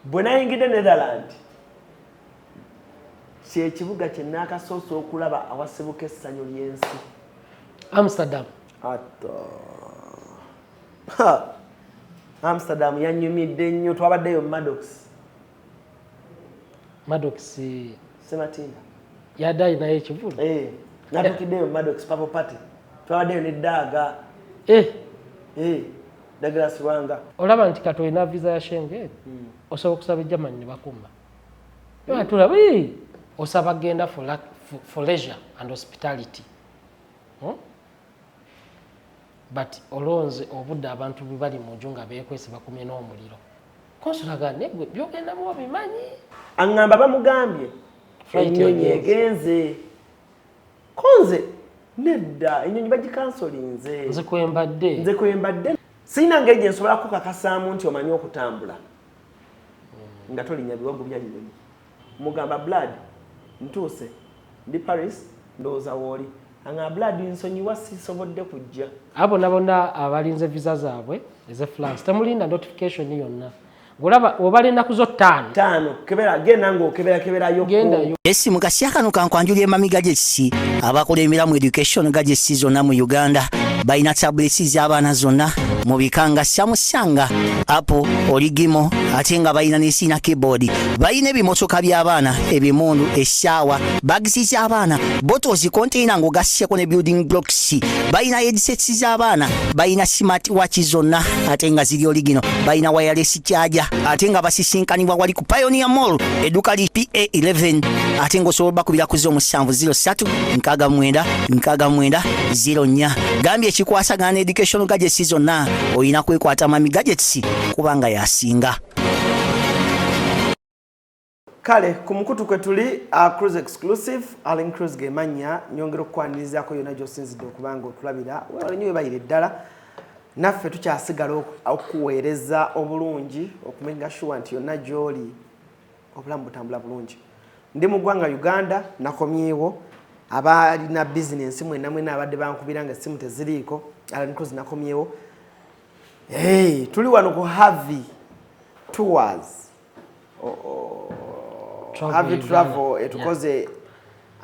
bwe nayingidde Netherland kyekibuga kye naakasoose okulaba awasibuka essanyu ly'ensi. Amsterdam. Amsterdam yanyumidde nnyo. Twabaddeyo Maddox Sematinda yaddayi naye ekivulu. Natukiddeyo Maddox Purple Party. Twabaddeyo ne Daaga. Douglas Wanga. Olaba nti kati olina visa ya Schengen osobola okusaba Germany ne bakumba. Atulaba osaba genda for leisure and hospitality. But olonze obudde abantu bali mu nju nga beekwese bakumye n'omuliro. Konsula ganegwe byogenda mu bimanyi. Angamba bamugambye ennyonyi egenze. Konze nedda ennyonyi bagikansolinze. Nze kwembadde. Sina ngeri gye nsobola kukakasaamu nti omanyi okutambula. Nga tolinya biwago bya nnyonyi. Mugamba blood ntuuse ndi Paris ndowooza wooli. Anga blood nsonyiwa sisobodde kujja. Abo nabona abalinze visa zaabwe eze France temulinda notification yonna. Golaba obale ennaku zo 5 kebera genda ng'okeberayo essimu kasya kano kankwanjulye mami gadgets abakola emiramu education gadgets zonna mu Uganda balina tablets z'abaana zonna mu bikanga Samsung, Apple, Origimo ate nga balina n'esina keyboard. Balina ebimotoka by'abaana, ebimundu, essaawa, bags z'abaana, bottles, container ng'ogasseko ne building blocks. Balina headsets z'abaana, balina smart watch zonna ate nga ziri origino, balina wireless charger ate nga basisinkanibwa wali ku Pioneer Mall edduka li PA11 ate ng'osobola bakubira ku 0703-69-69-04. Gambye ekikwasagana education gadgets zonna oyina kwekwata mami gadgets kubanga yasinga. Kale ku mukutu kwe tuli Cruz exclusive ALLANCRUZ gemanya nyongero kwanirizaako yonna gy'osinzidde okubanga otulabira webale nnyo webayire ddala naffe tukyasigala okuweereza obulungi okumenya sure nti yonna gy'oli obulamu butambula bulungi. Ndi mu ggwanga Uganda nakomyewo abalina bizinensi mwena abadde bankubira nga essimu teziriiko ALLANCRUZ nakomyewo. Tuli wano ku Havi Tours. Havi Travel etukoze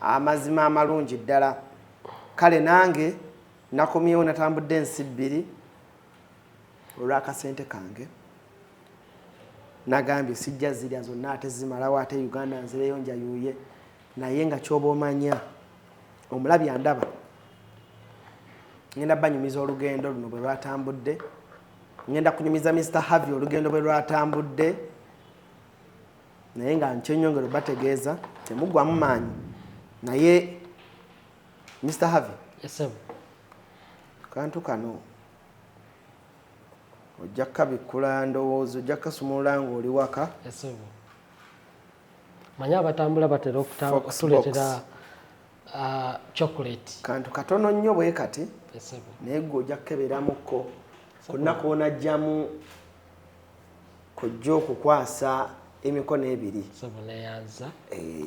amazima amalungi ddala. Kale nange nakomyewo natambudde ensi bbiri olw'akasente kange. Nagambye sijja zirya zonna ate zimalawo ate Uganda nzireyo njayuye naye nga ky'oba omanya omulabi andaba ngenda banyumiza olugendo luno bwe lwatambudde. Ngenda kunyumiza Mr. Havi olugendo bwe lwatambudde naye nga nkyenyongero bategeeza temugwamu maanyi naye Mr. Havi kantu kano ojja kabikula ndowooza ojja kasumulula ng'oli waka. Manya abatambula batera okutuleetera chocolate kantu katono nnyo bwe kati naye gwe ojja kukeberamuko kunaku onajjamu kujja okukwasa emikono ebiri neyanza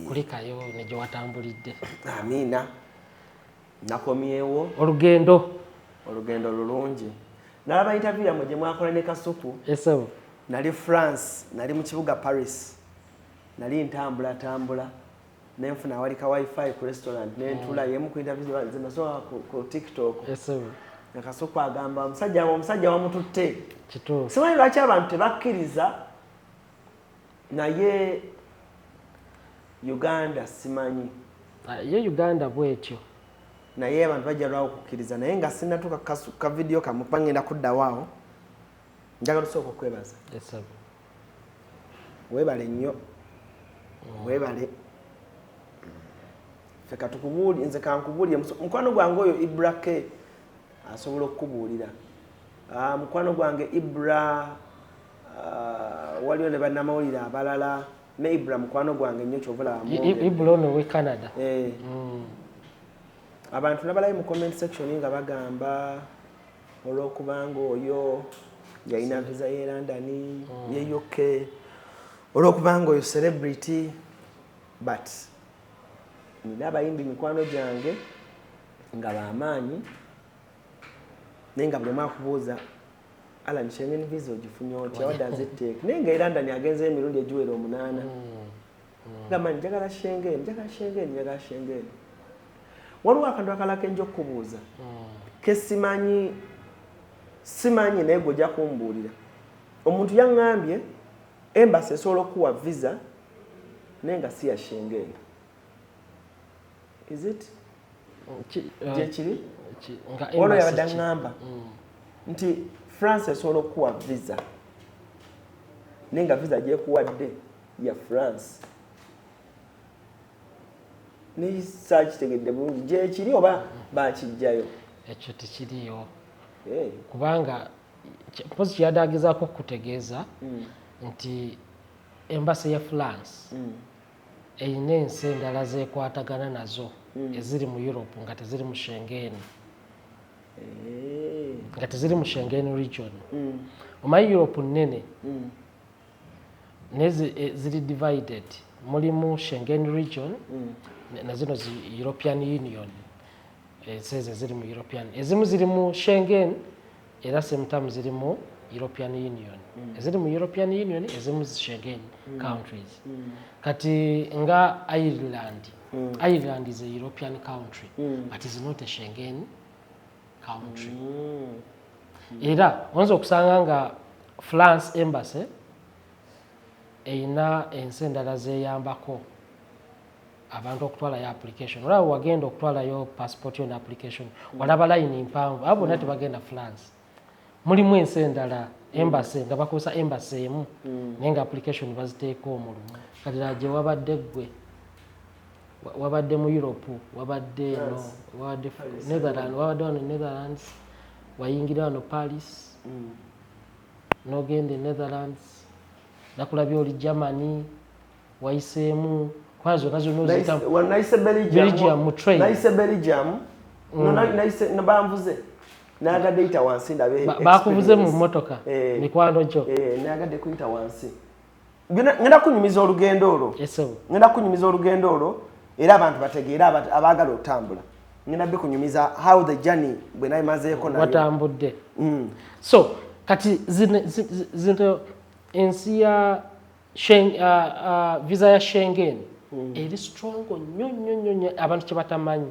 kulikayo ne gye watambulidde. Amiina. Nakomyewo olugendo lulungi. Nalaba interview yammwe gye mwakola ne Kasuku. Nali France, nali mu kibuga Paris. Nali ntambula nenfuna awali ka wifi ku restaurant nentula yemu ku interview ze nasoma ku TikTok. Kasuku agamba omusajja wamututte. Simanyi lwaki abantu tebakkiriza naye Uganda simanyi. Ye Uganda bwetyo. Naye abantu bajja lwawo okukkiriza naye nga sinatuuka ka video kamu kuba ngenda kuddawaawo njagala tusooka okwebaza. Weebale nnyo. Weebale. Ffe katukubuulire nze kankubuulire mukwano gwange oyo Ibrake asobola okukubuulira. Mukwano gwange Ibra waliwo ne bannamawulire abalala ne Ibra mukwano gwange nnyo kyovula Ibra ono we Canada. Abantu nabalayo mu comment section nga bagamba olw'okubanga oyo yalina visa ye London ye UK olw'okubanga oyo celebrity but nina abayimbi mikwano gyange nga bamaanyi naye nga buli omwe akubuuza Allan Schengen visa ogifunye otya what does it take naye nga London agenze emirundi egiwera 8 gamba njagala Schengen waliwo akantu akalaka enjo okubuuza ke simanyi naye gojja kumbuulira omuntu yaŋŋambye embassy esobola okuwa visa naye nga si ya Schengen is it gyekiri waliwo yabadde aŋŋamba nti France esobola okuwa visa naye nga visa gyekuwadde ya France naye saakitegedde bulungi gyekiri oba bakijjayo ekyo tekiriyo kubanga mpozi kyeyadaagezaako okutegeeza nti embassy ya France eyina ensi endala zeekwatagana nazo eziri mu Europe nga teziri mu Schengen region omanyi Europe nnene ziri divided mulimu Schengen region nazino European Union ezo ziri mu European ezimu ziri mu Schengen era sometimes ziri mu European Union eziri mu European Union ezimu Schengen countries kati nga Ireland is a European country but is not a Schengen country era oyinza okusanga nga France embassy eyina ensi endala zeeyambako abantu okutwalayo application olaba wagenda okutwalayo passport yona application walaba layini mpanvu abo bonna tebagenda France mulimu ensi endala embassy nga bakozesa embassy emu naye nga application baziteeka omulumu kati gye wabadde ggwe wabadde mu Europe wabadde Netherlands wayingira wano Paris n'ogenda Netherlands nakulabye oli Germany wayiseemu kwazo nazo nozita naise Belgium mu train naise Belgium nabamvuze nagadde ita wansi ndabe bakuvuze mu motoka mikwano kyo nagadde kuita wansi ngenda kunyumiza olugendo olwo ngenda kunyumiza olugendo olwo era abantu bategeera abagala otambula ngenda be kunyumiza how the journey bwe nayimazeeko nayo watambudde so kati zino ensi ya visa ya Schengen eri strong nnyo abantu kye batamanyi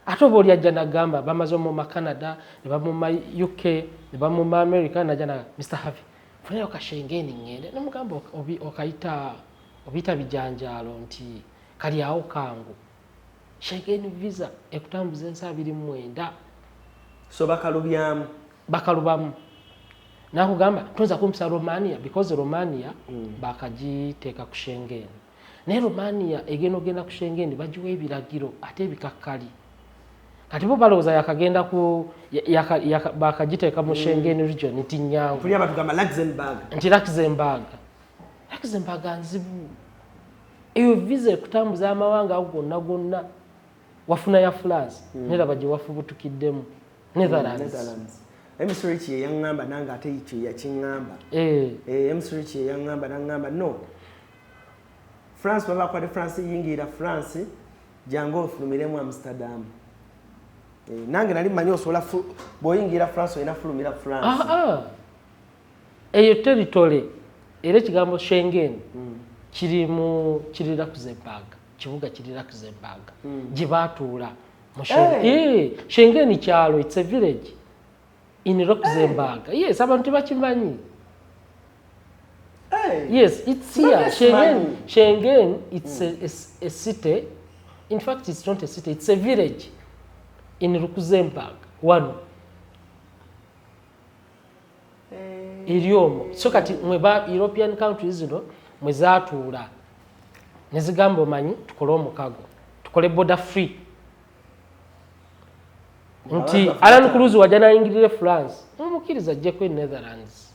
ate oba oli ajja nagamba bamaze mu Canada ne bamuma UK ne bamuma America najja na Mr. Harvey funayo ka Schengen ngende namugamba obiyita bijanjaalo nti kali awo kangu Schengen visa ekutambuza ensi 29 so bakalubamu nakugamba tonza kumsa Romania because Romania bakagiteeka ku Schengen naye Romania egenda ku Schengen bagiwa ebiragiro ate ebikakkali kati bo balowooza yakagenda bakagiteeka mu Schengen region nti Nyangu tuli abatugamba Luxembourg nzibu eyo visa ekutambuza amawanga ago gonna wafuna ya France neraba gye wafubutukiddemu Netherlands emisorichi yeyaŋŋamba nange ate ekyo yakiŋŋamba emisorichi yeyaŋŋamba naŋŋamba no France baba bakwate France yingira France jangu ofulumiremu Amsterdam nange nali mmanyi osobola bw'oyingira France olina fulumira France eyo territory era ekigambo Schengen kiri Luxembourg kibuga kiri Luxembourg gye baatuula mu Schengen kyalo it's a village in Luxembourg yes abantu tebakimanyi yes it's here Schengen it's a city in fact it's not a city it's a village in Luxembourg one iriomo so kati mweba European countries zino mwezatuula nezigamba omanyi tukole omukago tukole border free nti ALLANCRUZ wajja nayingirire France omukiriza ajjeko Netherlands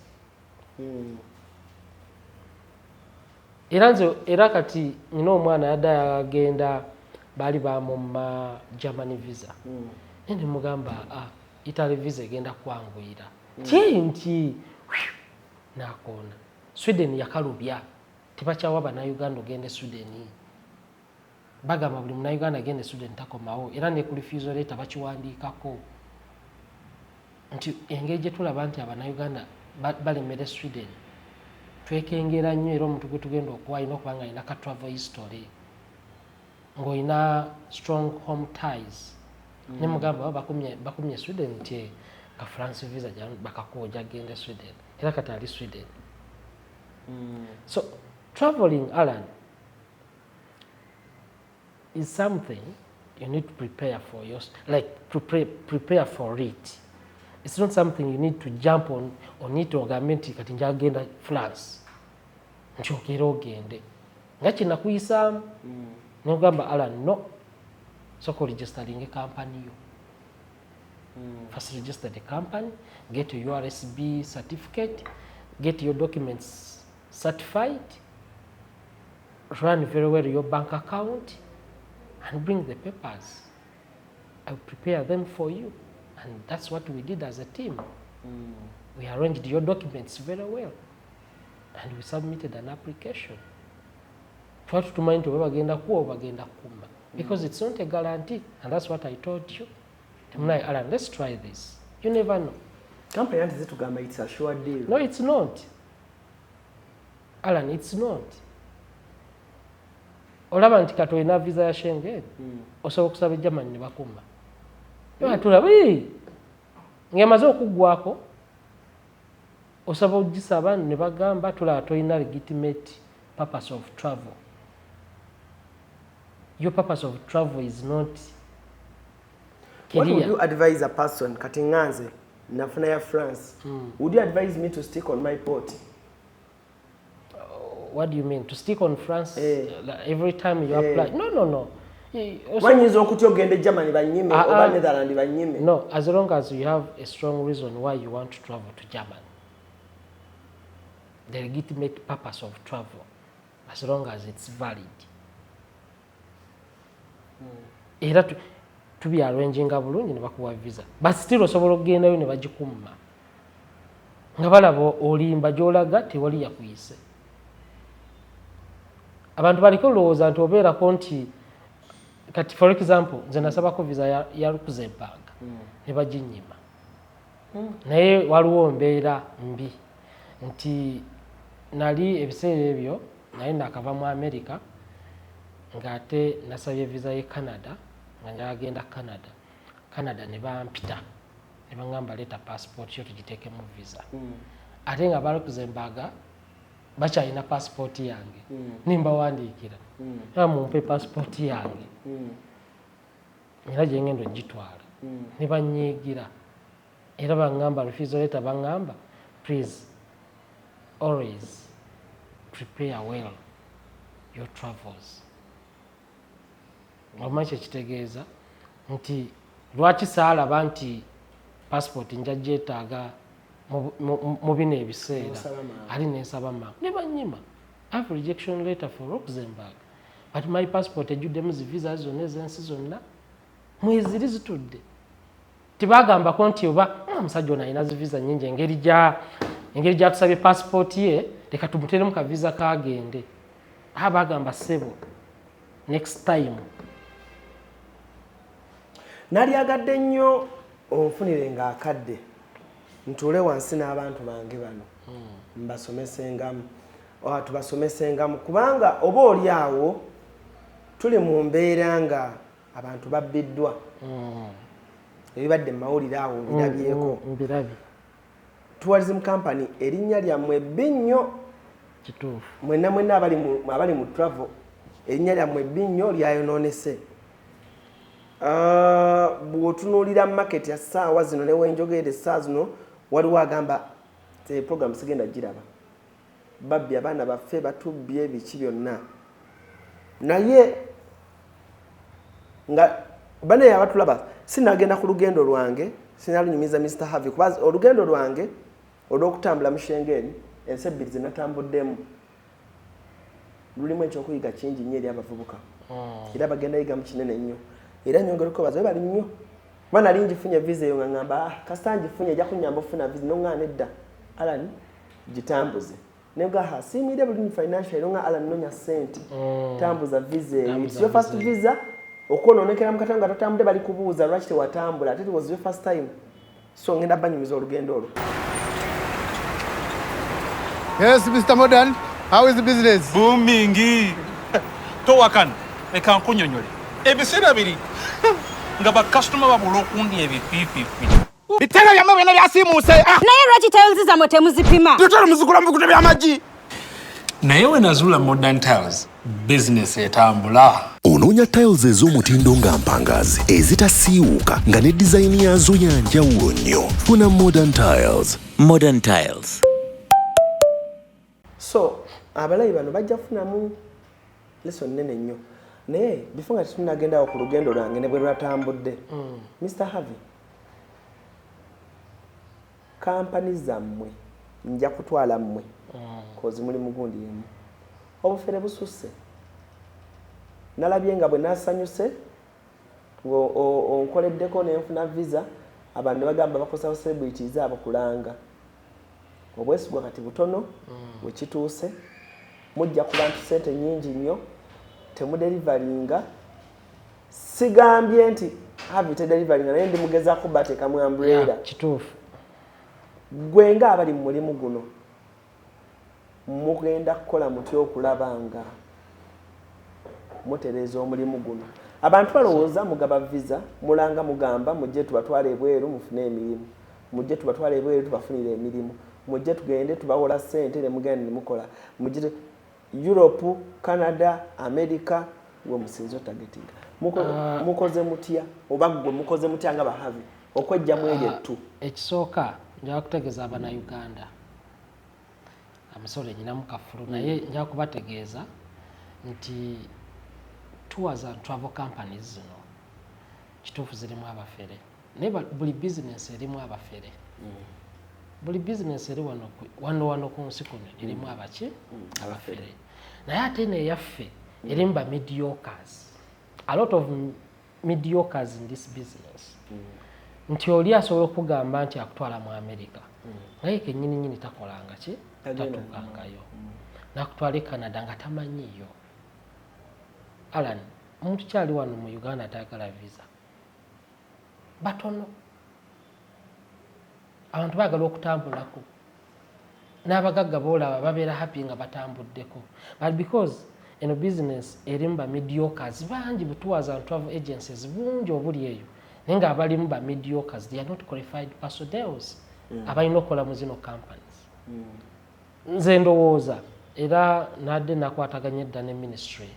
era kati nina omwana yadda yagenda bali bamuma Germany visa nene mugamba Italy visa egenda kwanguyira nti nakona Sweden yakalubya tebakyawa bannayuganda ogende Sweden bagamba buli munnayuganda agende Sweden takomawo era ne ku refusal letter bakiwandiikako nti engeri gye tulaba nti Abannayuganda balemera Sweden twekengera nnyo era omuntu gwe tugenda okuwa alina okuba nga alina ka travel history ng'olina strong home ties ne mugamba bakumye Sweden nti ka France visa bakakuwa ojja genda Sweden era kati ali Sweden. So traveling, Allan, is something you need to prepare for prepare for it. It's not something you need to jump on it ogamenti kati njagenda France nchokera ogende nga kinakuyisaamu nogamba Allan no soko registering a company yo first register the company, get your URSB certificate, get your documents certified, run very well your bank account and bring the papers. I'll prepare them for you. And that's what we did as a team. We arranged your documents very well. And we submitted an application. Because it's not a guarantee. And that's what I told you. Allan, let's try this. You never know. Company is to gamba it's a sure deal. No, it's not. Allan, it's not. Olaba nti kato ina visa ya Schengen. Osobola okusaba Germany ne bakumba. Tulabi ngemaze okuggwako osaba ogisaba ne bagamba tulaba toyina legitimate purpose of travel. Your purpose of travel is not What would you advise a person kati nganze nafuna ya France? Would you advise me to stick on my port? What do you mean? To stick on France every time you apply? No. Wanyiza okuti ogende Germany banyime oba Netherlands banyime. No, as long as you have a strong reason why you want to travel to Germany. The legitimate purpose of travel, as long as it's valid. Era to be arranging a bulungi ne bakuwa visa. But still osobola okugendayo ne bagikumma. Nga balaba olimba gy'olaga tewali yakuyise. Abantu baliko olowooza nti obeerako nti kati for example nze nasabako visa ya Luxembourg ne baginyima. Naye waliwo mbeera mbi nti nali ebiseera ebyo naye nakava mu America ng'ate nasabye visa ye Canada nga njagenda Canada ne bampita ne baŋŋamba leeta passport yo tugiteeke mu visa. Ate nga ba Luxembourg bakyalina passport yange nimbawandiikira mumpe passport yange era gye ngenda ogitwala ne banyiigira era baŋŋamba refusal letter baŋŋamba please always prepare well your travels. Omanyi kitegeeza nti lwaki saalaba nti passport nja gyetaaga mu bino ebiseera ali nensaba mangu ne banyima. I have a rejection letter for Luxembourg but my passport ejjuddemu zi visa zonna ez'ensi zonna mweziri zitudde. Tebagambako nti oba omusajja ono alina zi visa nnyingi engeri gyatusabye passport ye leka tumuteremu ka visa kagende. Bagamba ssebo next time. Nalyagadde nnyo onfunire ng'akadde ntuule wansi n'abantu bange bano tubasomesengamu kubanga oba oli awo tuli mu mbeera nga abantu babbiddwa ebibadde mu mawulire awo birabyeko tourism company erinnya lyammwe ebbi nnyo mwenna abali mu travel erinnya lyammwe ebbi nnyo lyayonoonese. Bw'otunuulira market ya ssaawa zino ne wenjogeera essaawa zino waliwo agamba program sigenda giraba babbi abaana baffe batubbye biki byonna naye nga bane abatulaba sinagenda ku lugendo lwange sinalunyumiza Mr. Harvey kuba olugendo lwange olw'okutambula mu Schengen ensi ebbiri ze natambuddemu lulimu ekyokuyiga kingi nnyo eri abavubuka era bagenda yiga mu kinene nnyo era nyongereko baze bali nnyo bana lingifunye visa eyo nga ngamba kasita ngifunye ejja kunnyamba okufuna visa noŋŋaana edda Allan gitambuze nenga hasiimire buli financial nonga Allan nonya sente tambuza visa it's your first visa okonoonekera mu katanga tatambudde bali kubuuza lwaki tewatambula ate it was your first time so ngenda banyumiza olugendo olwo. Yes, Mr. Modern. How is the business? Booming. Towakan, eka nkunyonyole. Ebiseera biri. Nga ba customer babula okundi ebipipi. Bitera byamwe bino byasiimuse. Naye lwaki tiles zammwe temuzipima? Tutera muzikula mu bikuta by'amagi. Naye we nazula Modern Tiles, business etambula. Onoonya tiles ez'omutindo nga mpangazi ezitasiiwuuka nga ne design yazo ya njawulo nnyo. Funa Modern Tiles. Modern Tiles. So abalayi bano bajja kufunamu lesson nnene nnyo naye before nga tetunagendawo ku lugendo lwange ne bwe lwatambudde Mr. Harvey kampani zammwe nja kutwala mmwe kozi muli mugundi yemu obufere bususse nalabye nga bwe nasanyuse onkoleddeko nenfuna visa abantu ne bagamba bakosawo celebrities abo kulanga obwesigwa kati butono wekituuse mujja ku bantu sente nyingi nnyo temudelivaringa sigambye nti Harvey tedelivaringa naye ndi mugezaako bateeka mu umbrella kituufu gwe nga abali mu mulimu guno mugenda kukola mutya okulaba nga mutereeza omulimu guno abantu balowooza mugaba visa mulanga mugamba mujje tubatwala ebweru mufune emirimu mujje tubatwala ebweru tubafunire emirimu mujje tugende tubawola ssente ne mugende ne mukola mujje Europe, Canada, America gwe musinzo targeting mukoze mutya oba gwe mukoze mutya nga bahavi okwejja mu eryo tu ekisooka nja kutegeeza abana Uganda amusole nyina mukafulu naye nja kubategeeza nti tours and travel companies zino kituufu zirimu abafere naye buli business erimu abafere buli business eri wano ku nsi kuno erimu abaki abafere naye ate neyaffe erimu ba mediocres a lot of mediocres in this business nti oli asobola okugamba nti akutwala mu America naye kennyini nyini takolanga ki tatuukangayo nakutwala e Canada nga tamanyiyo Allan omuntu kyali wano mu Uganda atayagala visa batono abantu bagala okutambulako n'abagagga boolaba babeera happy nga batambuddeko but because eno business erimu ba mediocres bangi tours and travel agencies bungi obuli eyo naye nga abalimu ba mediocres they are not qualified personnels abalina okukola mu zino companies nze ndowooza era nadde nakwataganya edda ne ministry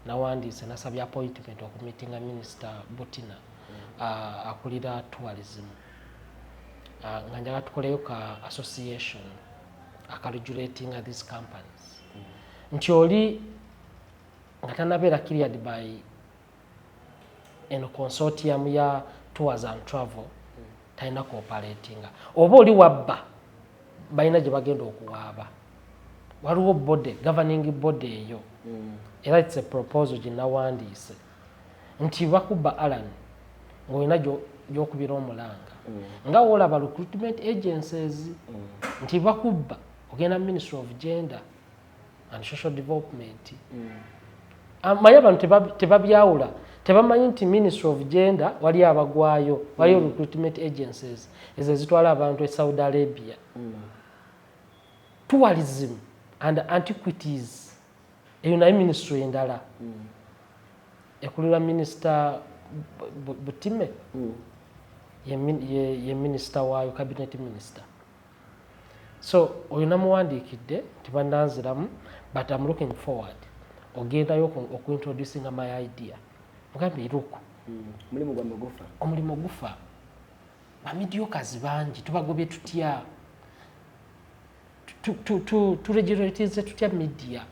nawandiise nasabye appointment okumitinga minister Butina akulira tourism nga njagala tukoleyo ka association akaregulating these companies nti oli nga tanabeera cleared by eno consortium ya tours and travel talina cooperatinga oba oli wabba balina gye bagenda okuwaaba waliwo body governing body eyo era it's a proposal gye nawandiise nti bakubba Allan ng'olina gy'okubira omulanga nga woolaba recruitment agencies nti bakubba ogenda Ministry of Gender and Social Development manye abantu tebabyawula tebamanyi nti Ministry of Gender wali abagwayo waliyo recruitment agencies ezo ezitwala abantu e Saudi Arabia tourism and antiquities eyo naye ministry endala ekulira Minister Butime ye minister waayo cabinet minister so oyo namuwandiikidde tibananziramu but I'm looking forward ogendayo okuintroducing my idea mugambe iruku omulimu gufa bamidiyokazi bangi tubagobye tutya turegulatize tutya media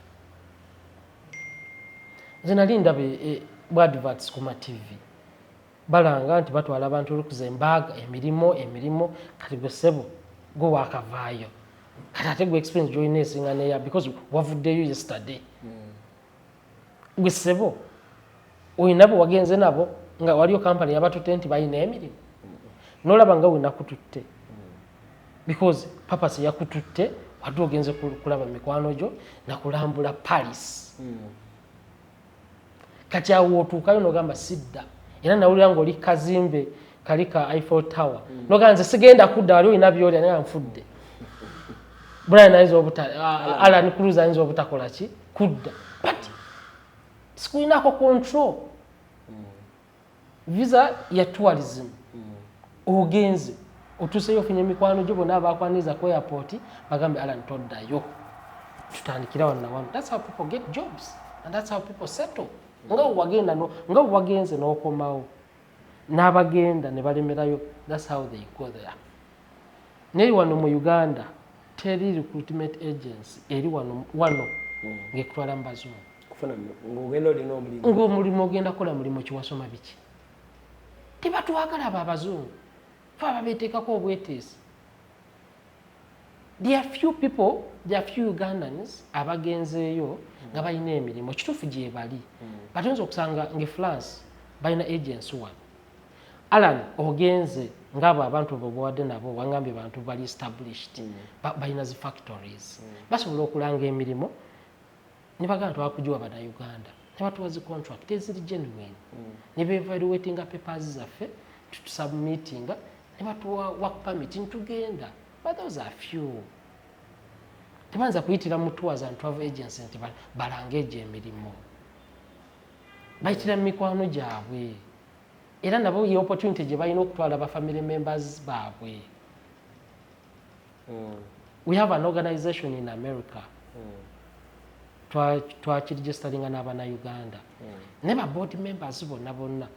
nze nali ndabe adverts ku ma TV balanga nti batwala abantu olukuza embaga emirimo kati gwe ssebo gwe wakavaayo kati ate gwe experience join esinga neya because wavuddeyo yesterday gwe ssebo oyinabo wagenze nabo nga waliyo kampani yabatutte nti balina emirimu nolaba nga wenakututte because papasi yakututte wadde ogenze kulaba mikwano gyo nakulambula Paris kati awo otuukayo nogamba sidda era nawulira ng'oli kazimbe kalika Eiffel Tower noganze sigenda kudda wali ina byoli ane anfudde Brian ayinza obuta Allan Cruz ayinza obutakola ki kudda but sikuinako control visa ya tourism ogenze otuse yofinye mikwano gyo bonna abakwaniza ku airport bagambe Allan toddayo tutandikira wana wano. That's how people get jobs and that's how people settle. Nga wagenda no nga wagenze n'okomawo n'abagenda ne balemerayo. That's how they go there. Neri wano mu Uganda teri recruitment agency eri wano ngekutwala mbazungu kufuna ngogenda olina omulimu ng'omulimu ogenda kola mulimu kiwasoma biki tebatuwagala abo abazungu fa babeteekako obweteesi. There are few people, there are few Ugandans abagenzeeyo nga balina emirimu kituufu gye bali batonza okusanga nge France balina agency wano. Allan ogenze ngabo abantu bobuwadde nabo wangambye bantu bali established balina zi factories basobola okulanga emirimu ne bagamba twakujiwa bana Uganda ne batuwa zi contract eziri genuine ne beevaluatinga papers zaffe tutusubmitinga ne batuwa work permit ntugenda. But those are few. Temanza kuyitira mu tours and travel agency nti balangeje emirimu bayitira mu mikwano gyabwe era nabo ye opportunity gye balina okutwala ba family members baabwe. We have an organization in America twakiregisteringa n'abana Uganda ne ba board members bonna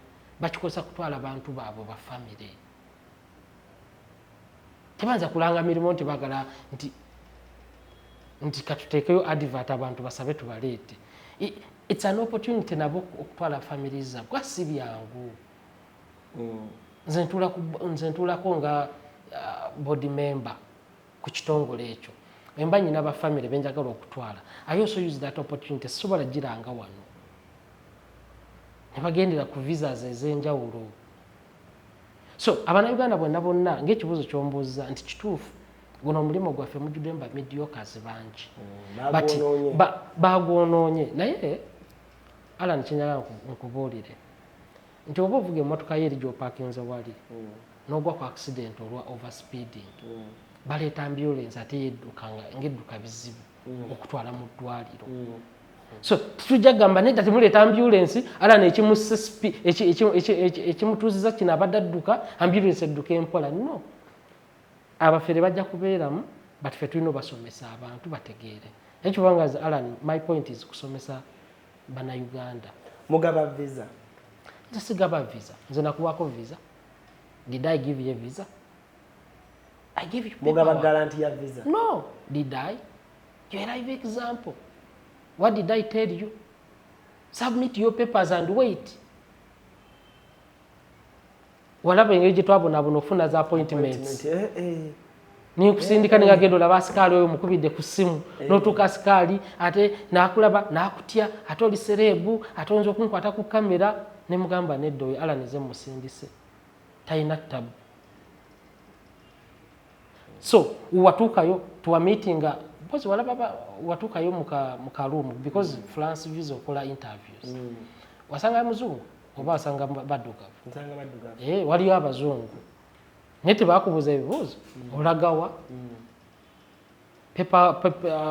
bakikosa kutwala bantu baabo ba family. Tebanza kulanga mirimu nti bagala nti katutekeyo advert abantu basabe tubaleete. It's an opportunity nabo okutwala families zabo kwa si byangu. Nze ntulako nga board member ku kitongole ekyo emba nyina ba family benjagala okutwala. I also use that opportunity sobola giranga wano ne bagendera ku visas ez'enjawulo. So abana Uganda bonna ng'ekibuzo kyombuuza nti kituufu guno omulimu gwaffe mujjudde mba mediocres bangi bagwonoonye naye Allan kinyala nkubuulire nti oba ovuga emmotoka ye eri gy'opaakinze wali n'ogwa ku accident olwa overspeeding baleeta ambulance ate yedduka ng'edduka bizibu okutwala mu ddwaliro. So tujja gamba nedda temuleeta ambulance Allan ekimutuuziza kino abadde adduka ambulance edduka empola no. Abafere bajja kubeeramu but ffe tulina obasomesa abantu bategeere. Ekibanga Allan my point is kusomesa bana Uganda. Mugaba visa. Nze sigaba visa. Nze nakuwako visa. Did I give you a visa? I give you Mugaba guarantee ya visa. No. Did I? You're a live example. What did I tell you? Submit your papers and wait. Walaba engeri gye twabonabona okufuna za appointments. Ninkusindika ningagenda olaba asikaali oyo mukubidde ku ssimu n'otuuka asikaali ate n'akulaba n'akutya ate oli sereebu ate oyinza okunkwata ku kamera ne mugamba nedda oyo Allan nze musindise talina ttabu. So watuukayo tuwa meetinga because walaba watuukayo mu kaluumu because France visa okola interviews wasanga muzungu oba wasanga baddugavu. Waliyo abazungu naye tebakubuuza ebibuuzo olagawa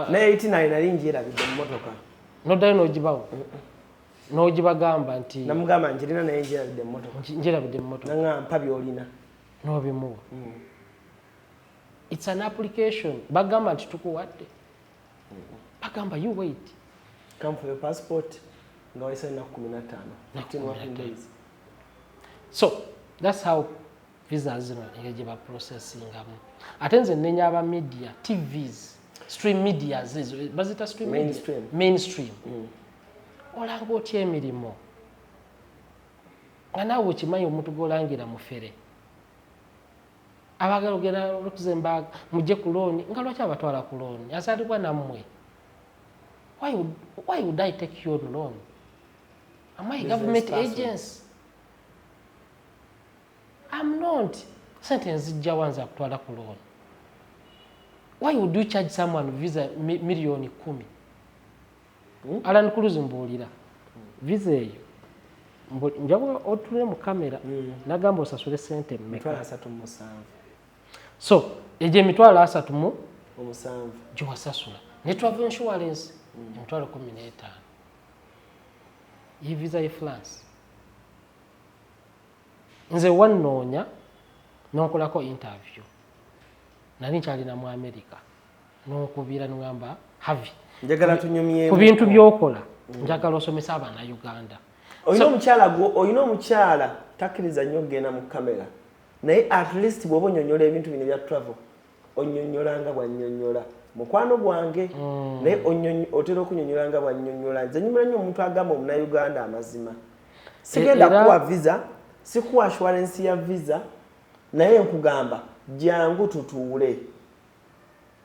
naye 89 nali njirabidde mu motoka noddayo n'ogibawo n'ogibagamba nti namugamba njirina naye njirabidde mu motoka njirabidde mu motoka naŋŋampa byolina n'obimuwa. It's an application bagamba nti tukuwadde bagamba you wait come for your passport nga wayisa ennaku 15 days. So that's how visa zino engeri gye baprocessingamu. Ate nze nnenya aba media TVs stream media zizo bazita stream mainstream olanga otya emirimu nga naawe okimanyi omuntu g'olangira mufere abagala ogenda Luxembourg mujje ku looni nga lwaki abatwala ku looni azaalibwa nammwe. Why would I take you on loan? Am I a government agency? I'm not. Sentence jawanza kutwala ku loan. Why would you charge someone visa milioni 10? ALLANCRUZ mbuulira. Visa eyo njagala otule mu kamera nagamba osasule sente mmeka 37 so eje emitwalo 3 mu 7 giwasasula ne travel insurance emitwalo 15 ye visa ye France nze wannoonya n'onkolako interview nali nkyalina mu America n'onkubira ngamba havi njagala tunyumye ku bintu by'okola njagala osomesa abaana Uganda oyina omukyala takkiriza nnyo ogenda mu kamera naye at least bw'oba onyonyola ebintu bino bya travel onyonyola nga bw'annyonnyola mukwano gwange naye otera okunyonnyola nga bw'annyonnyola nze nyumira nnyo omuntu agamba omunnayuganda amazima sigenda kuwa visa sikuwa assurance ya visa naye nkugamba jangu tutuule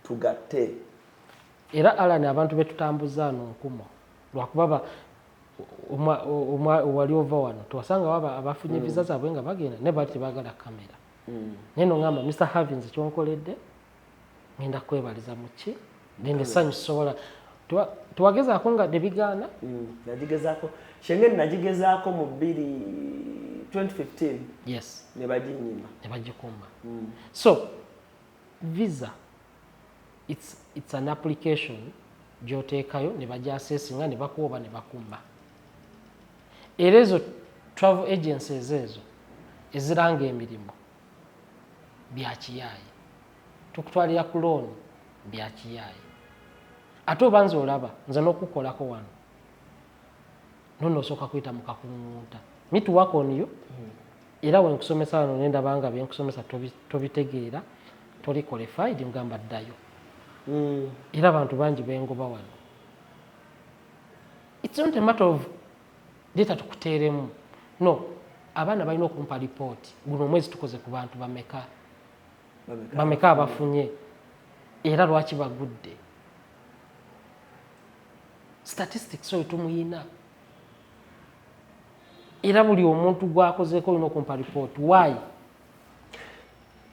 tugatte era Allan abantu betutambuza nkumo lwakuba wali ova wano twasanga waba abafunye visa zaabwe nga bagenda ne bali tebagala kamera neno ngamba Mr. Havins kyonkoledde ngenda kwebaliza muki nende sanyu sobola tuwagezaako nga debigaana nagigezaako Schengen nagigezaako mu 2015 yes ne baginyima ne bagikumba so visa it's an application gyoteekayo ne bajassesinga ne bakuoba ne bakumba era ezo travel agencies ezo eziranga emirimu byakiyaayi tukutwalira ku loan byakiyaayi ate obanza olaba nze n'okukolako wano nono osooka kuyita mu kakungunta me to work on you era wenkusomesa wano nendabanga byenkusomesa tobitegeera toli qualified ngamba ddayo era abantu bangi bengoba wano it's not a matter of data tukuteeremu no abaana balina okumpa report guno omwezi tukoze ku bantu bameka abafunye era lwaki bagudde statistics oyo tumuyina era buli omuntu gwakozeeko olina okumpa report why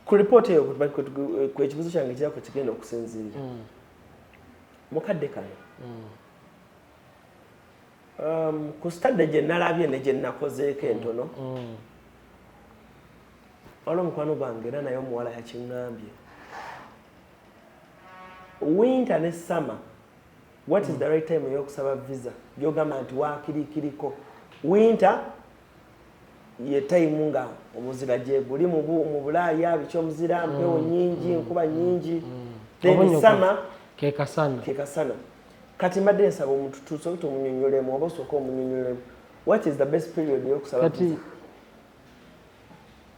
ku report eyo ku ekibuzo kyange kyako kigenda okusinziira mukadde kano ku stade gye nalabye ne gye nakozeeko entono waliwo omukwano gwange era naye omuwala yakiŋŋambye winter ne summer what is the right time ey'okusaba visa gyogamba nti waakirikiriko winter ye time nga omuzira gye guli mu bulaaya biki omuzira mpewo nyingi nkuba nyingi then summer kekasana kati mbadde nsaba omuntu tusooke tumunyonyolemu oba osooka omunyonyolemu what is the best period ey'okusaba visa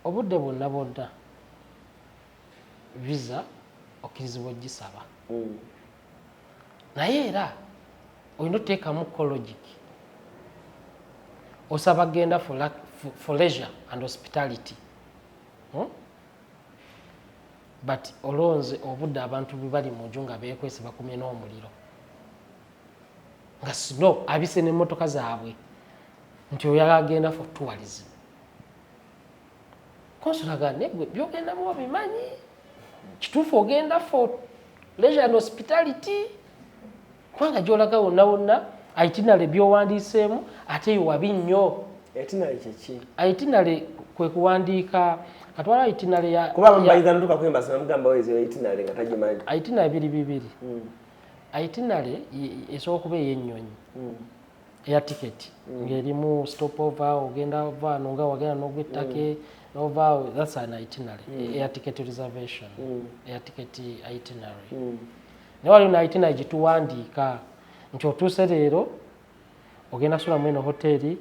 obudde bwonna bwonna visa okkirizibwa ogisaba naye era olina oteekamu logic osaba genda for leisure and hospitality but olonze obudde abantu bali mu nju nga beekwese bakumye n'omuliro nga sino abise n'emmotoka zaabwe nti oyala agenda for tourism konsulaga negwe byogendamu obimanyi kituufu ogenda for leisure and hospitality kubanga gyolaga wonna wonna itinerary byowandiiseemu ate yowabi nnyo itinerary kyeki itinerary kwe kuwandiika atwala itinerary ya kuba mbayiza ntuka kwembaza namugamba wezo itinerary nga tagimanyi itinerary bibiri itinerary esobola okuba ey'ennyonyi eya ticket ng'erimu stopover ogenda vano nga wagenda n'ogwettake nova that's an itinerary air ticket reservation air ticket itinerary ne wali na itinerary gituwandiika nti otuuse leero ogenda sula mweno hoteli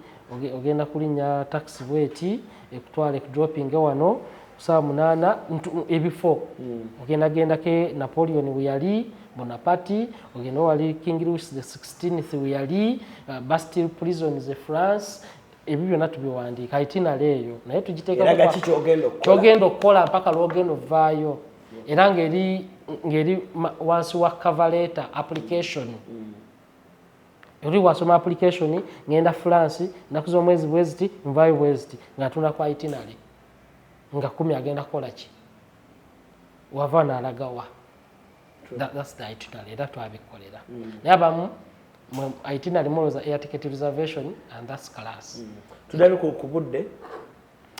ogenda kulinnya taxi bweti ekutwala ekudroping wano saa 8 ebifo ogenda gendake Napoleon weyali Bonaparte ogenda wali King Louis the 16th weyali Bastille prison ze France ebyo byonna tubiwandiika itinerary eyo naye tugiteeka kyogenda okukola mpaka lwogenda ovaayo era ngeri wansi wa cover letter application eri wasoma application ngenda France naku z'omwezi bweziti nvaayo bweziti ngatunda kwa itinerary nga 10 agenda kukola ki wava n'alagawa that's the itinerary era twabikolera naye abamu itinerary models air ticket reservation and that's class. Tudali ku budde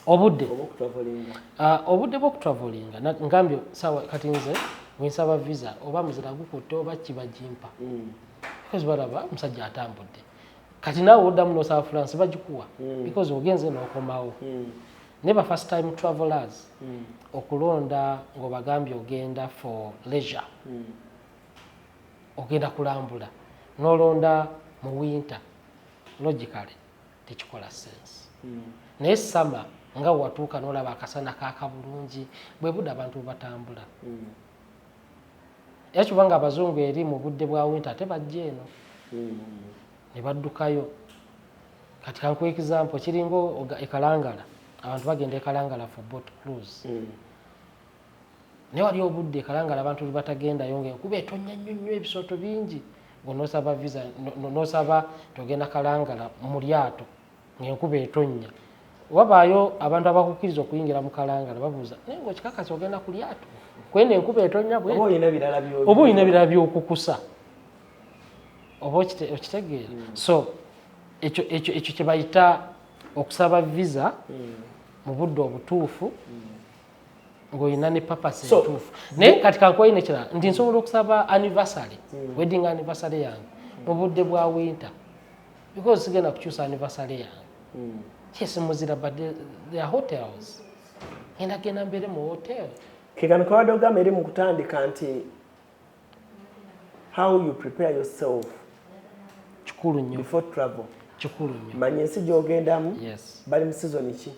obudde traveling bwo traveling ngambye sawa kati nze winsaba visa oba muzira gukutte oba kibajimpa because baraba musajja atambudde kati nawe oddamu n'osaba France bagikuwa because ogenze n'okomawo never first time travelers okulonda ng'obagambye ogenda for leisure ogenda kulambula n'olonda mu winter logically tekikola sense naye summer nga watuuka n'olaba akasana kaaka bulungi bwe budde abantu batambula yakibanga abazungu eri mu budde bwa winter ate bajja eno ne baddukayo kati kankuwa example kiringo ekalangala abantu bagenda ekalangala for boat cruise naye wali obudde ekalangala abantu batagendayo ng'enkuba etonnya nnyo ebisooto bingi ng'onoosaba visa n'osaba togenda kalangala mu lyato ng'enkuba etonnya wabaayo abantu abakukkiriza okuyingira mu kalangala babuuza naye ng'okikakasi ogenda ku lyato kwenda enkuba etonnya bwe oba olina birala by'okukusa oba okitegeera so ekyo kye bayita okusaba visa mu budde obutuufu ng'olina ne papasi entuufu naye kati kankuwa ine kirala ndi nsobola okusaba anniversary wedding anniversary yange mu budde bwa winter because sigenda kukyusa anniversary yange yes muzira but there are hotels ngenda genda mbere mu hotel kigano kawadde ogamba eri mu kutandika nti how you prepare yourself kikulu nnyo before travel kikulu nnyo manya ensi gy'ogendamu bali mu season ki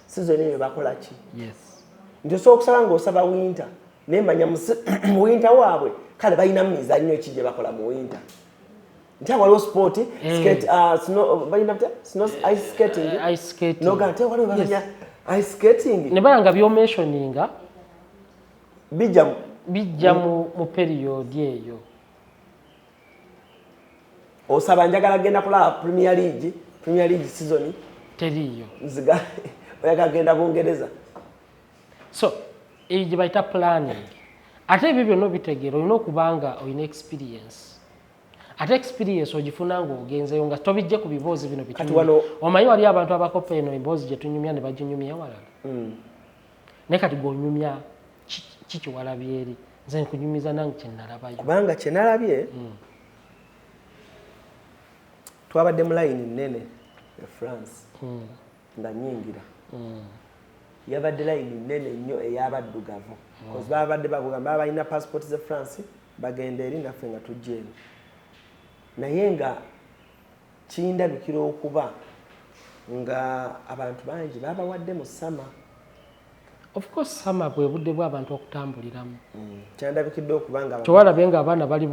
season eyo bakola ki nti osobola okusaba ng'osaba winter naye manya mu winter waabwe kale balinamu mizannyo ki gye bakola mu winter nti waliwo sport ice skating noga nti waliwo balanya ice skating ne balanga byomentioninga bijja mu period eyo osaba njagala genda kulaba Premier League season teriyo nziga oyagala genda Bungereza so eyo gye bayita planning ate ebyo byonna obitegeera olina okubanga olina experience ate experience ogifuna ng'ogenzeyo nga tobijje ku biboozi bino bikinyumya omanyi wali abantu abakopa eno emboozi gye tunyumya ne baginyumya walala naye kati g'onyumya kikiwalabye eri nze nkunyumiza nange kyenalabayo kubanga kyenalabye twabadde mu line nnene e France nga nyingira yabadde line nnene nnyo ey'abaddugavu because babadde bagamba balina passport ze France bagenda eri naffe nga tujja eno naye nga kindabikira okuba nga abantu bangi babawadde mu sama of course sama bwe budde bw'abantu okutambuliramu kyandabikidde okuba nga kyewalabye nga abaana bali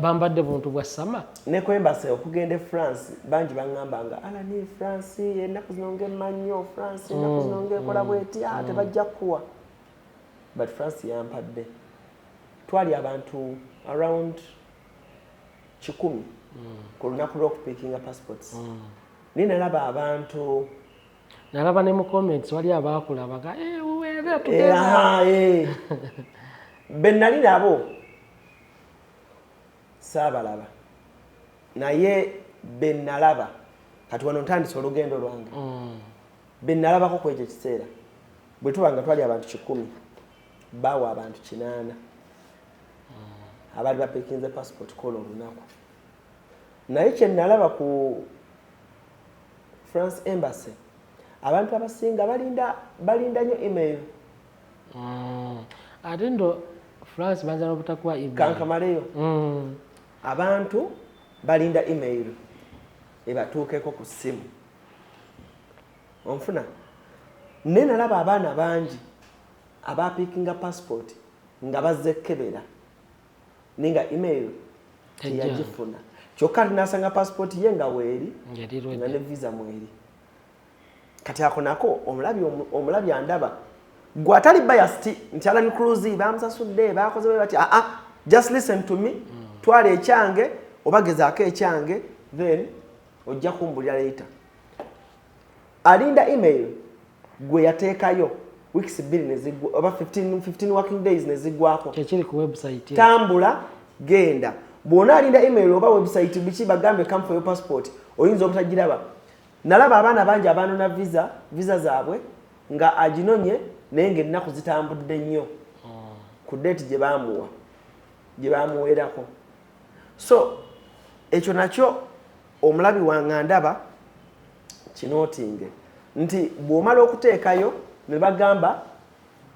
bambadde buntu bwa sama ne kwembase okugenda e France bangi baŋŋamba nga Allan France ennaku zino ng'emmannyo France ennaku zino ng'ekola bweti ate bajja kuwa but France yampadde twali abantu around 10 ku lunaku lw'okupiikinga passports naye nalaba abantu nalaba ne mu comments wali abaakulabaga be nali nabo saabalaba naye be nalaba kati wano ntandise olugendo lwange be nalabako ku ekyo ekiseera bwe tuba nga twali abantu 10 bawa abantu 8 abaali bapiikinze passport kola olunaku naye kye nalaba ku France Embassy abantu abasinga balinda nnyo email ate ndo France banza n'obutakuwa email kankamaleyo abantu balinda email ebatuukeko ku ssimu onfuna naye nalaba abaana bangi abapiikinga passport nga bazze kkebera naye nga email teyagifuna kyokka tinasanga passport ye nga weeri nga ne visa mweri kati ako nako omulabi andaba gwe atali biased nti ALLANCRUZ bamusasudde bakoze bwe bati just listen to me twala ekyange obagezaako ekyange then ojja kumbulira later alinda email gwe yateekayo weeks 2 nezigwa oba 15 working days nezigwako kyekiri ku website tambula genda bwona alinda email oba website biki bagambe come for your passport oyinza obutagiraba nalaba abaana bangi abanona visa zaabwe nga aginonye naye ng'ennaku zitambudde nnyo ku date gye baamuweerako so ekyo nakyo omulabi wange ndaba kinootinge nti bw'omala okuteekayo ne bagamba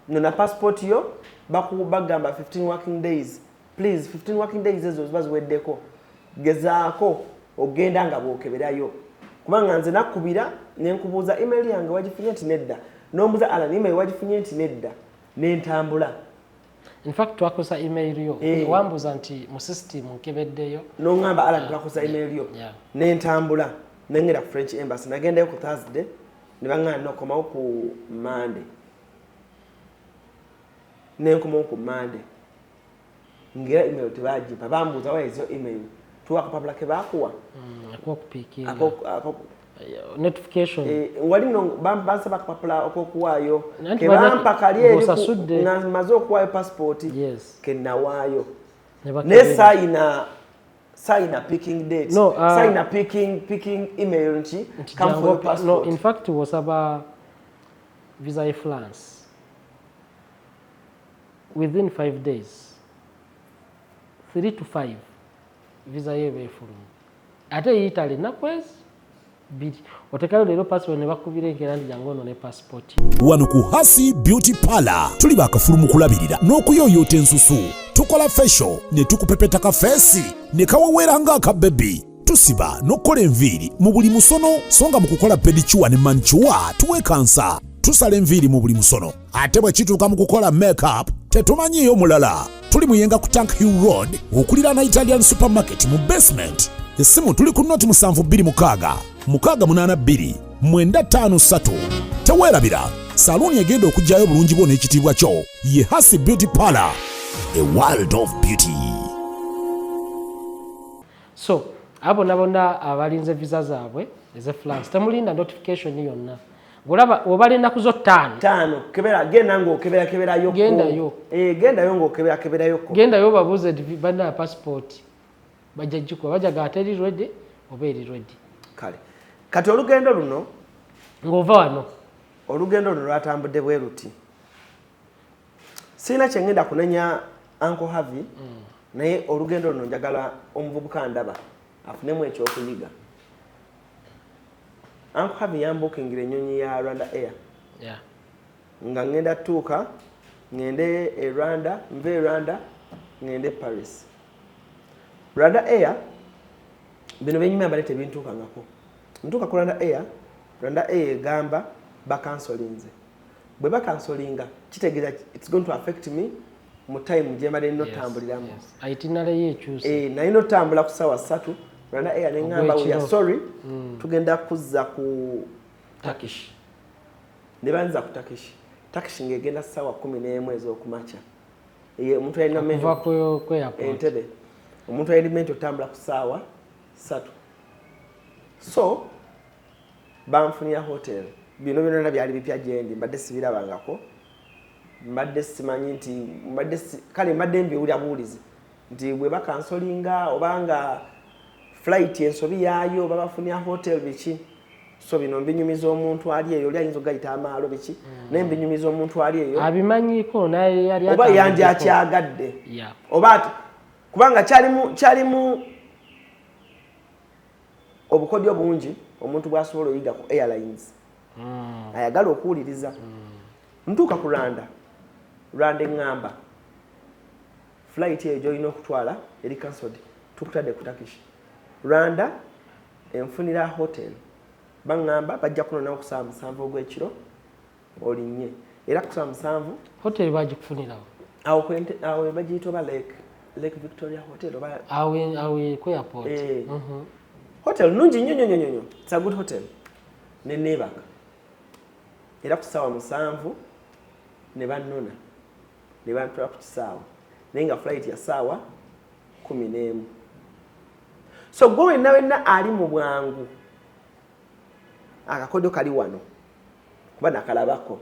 nona passport yo bagamba 15 working days please 15 working days ezo ziba ziweddeko gezaako ogenda nga bwokeberayo kubanga nze nakkubira nenkubuuza email yange wagifunye nti nedda n'ombuuza Allan email wagifunye nti nedda n'entambula in fact twakosa email yo wambuuza nti mu system nkebeddeyo n'oŋŋamba Allan twakosa email yo n'entambula nengenda ku French embassy nagendayo ku Thursday ne baŋŋamba nokomawo ku Monday nenkomawo ku Monday ngera email tebagipa bambuuza wayizo email tuwa akapapula ke baakuwa notification wali no bansaba akapapula okokuwaayo ke bampa kali eri maze okuwaayo passport ke nawaayo ne sign picking date sign picking email nti come for your passport. No, in fact it was about visa in France within 5 days 3 to 5 visa yewe fulum ate Italy na kwezi bidi otekayo lero passport ne bakubire ngerandi jangono ne passport wano ku Hasi Beauty Parlor tuli bakafulumu kulabirira n'okuyoyota ensusu tukola facial ne tukupepeta ka face ne kawawera nga aka baby tusiba n'okola enviiri mu buli musono songa mu kukola pedicure ne manicure tuwekansa tusala enviiri mu buli musono ate bwe kituuka mu kukola makeup tetumanyiyo mulala tuli muyenga ku Tank Hill Road okulira na Italian supermarket mu basement esimu tuli ku noti 72 682 953 teweerabira saluni egenda okujjayo bulungi bwo n'ekitiibwa kyo ye Hasi Beauty Parlor a world of beauty. So abo nabona abalinze visa zaabwe eze France temulinda notification yonna golaba obalina kuzo 5 kebera genda ngo kebera yo genda yo ngo kebera yo genda yo babuze bana passport bajajjuko bajaga ateri ready oberi ready kale kati olugendo luno ngova wano olugendo luno lwatambudde bwe ruti sina kyengenda kunenya Uncle Harvey naye olugendo luno njagala omuvubuka ndaba afunemu ekyokuyiga. Uncle Harvey yambukingire ennyonyi ya Rwanda Air nga ngenda tuuka ngende Rwanda nve Rwanda ngende Paris. Rwanda Air bino benyuma balete bintuuka ngako ntuuka ku Rwanda Air egamba bakansolinze bwe bakansolinga kitegeeza it's going to affect me mu time gye mbadde nnotambuliramu itinerary yekyuse naye notambula ku ssaawa 3 Rwanda Air neŋŋamba we are sorry tugenda kuzza ku Turkish ne banza ku Turkish ng'egenda ssaawa 11 ez'okumakya omuntu yalina Entebbe omuntu yalina menti otambula ku ssaawa 3 so banfunira hotel bino byonna byali bipya gyendi mbadde sibirabangako mbadde simanyi nti kale mbadde mbiwulira buwulizi nti bwe bakansolinga obanga flight ensobi yaayo babafunira hotel biki so bino mbinyumiza omuntu ali eyo oli ayinza okugayita amaalo biki naye mbinyumiza omuntu ali eyo abimanyiiko naye yali oba yandi akyagadde oba kubanga kyalimu obukodyo bungi omuntu bw'asobola oyiga ku airlines ayagala okuwuliriza ntuuka ku Rwanda eŋŋamba flight eyo gy'olina okutwala eri cancelled tukutadde ku Turkish Rwanda enfunira hotel baŋŋamba bajja kunonawo ku ssaawa 7 ogw'ekiro olinnye era ku ssaawa 7 hotel bagikufunirawo awo bagiyita oba Lake Victoria Hotel oba awe ku airport hotel nungi nnyo it's a good hotel neneebaka era ku ssaawa 7 ne bannona ne bantwala ku kisaawa naye nga flight ya ssaawa 11 so gwe wenna ali mu bwangu akakodyo kali wano kuba nakalabako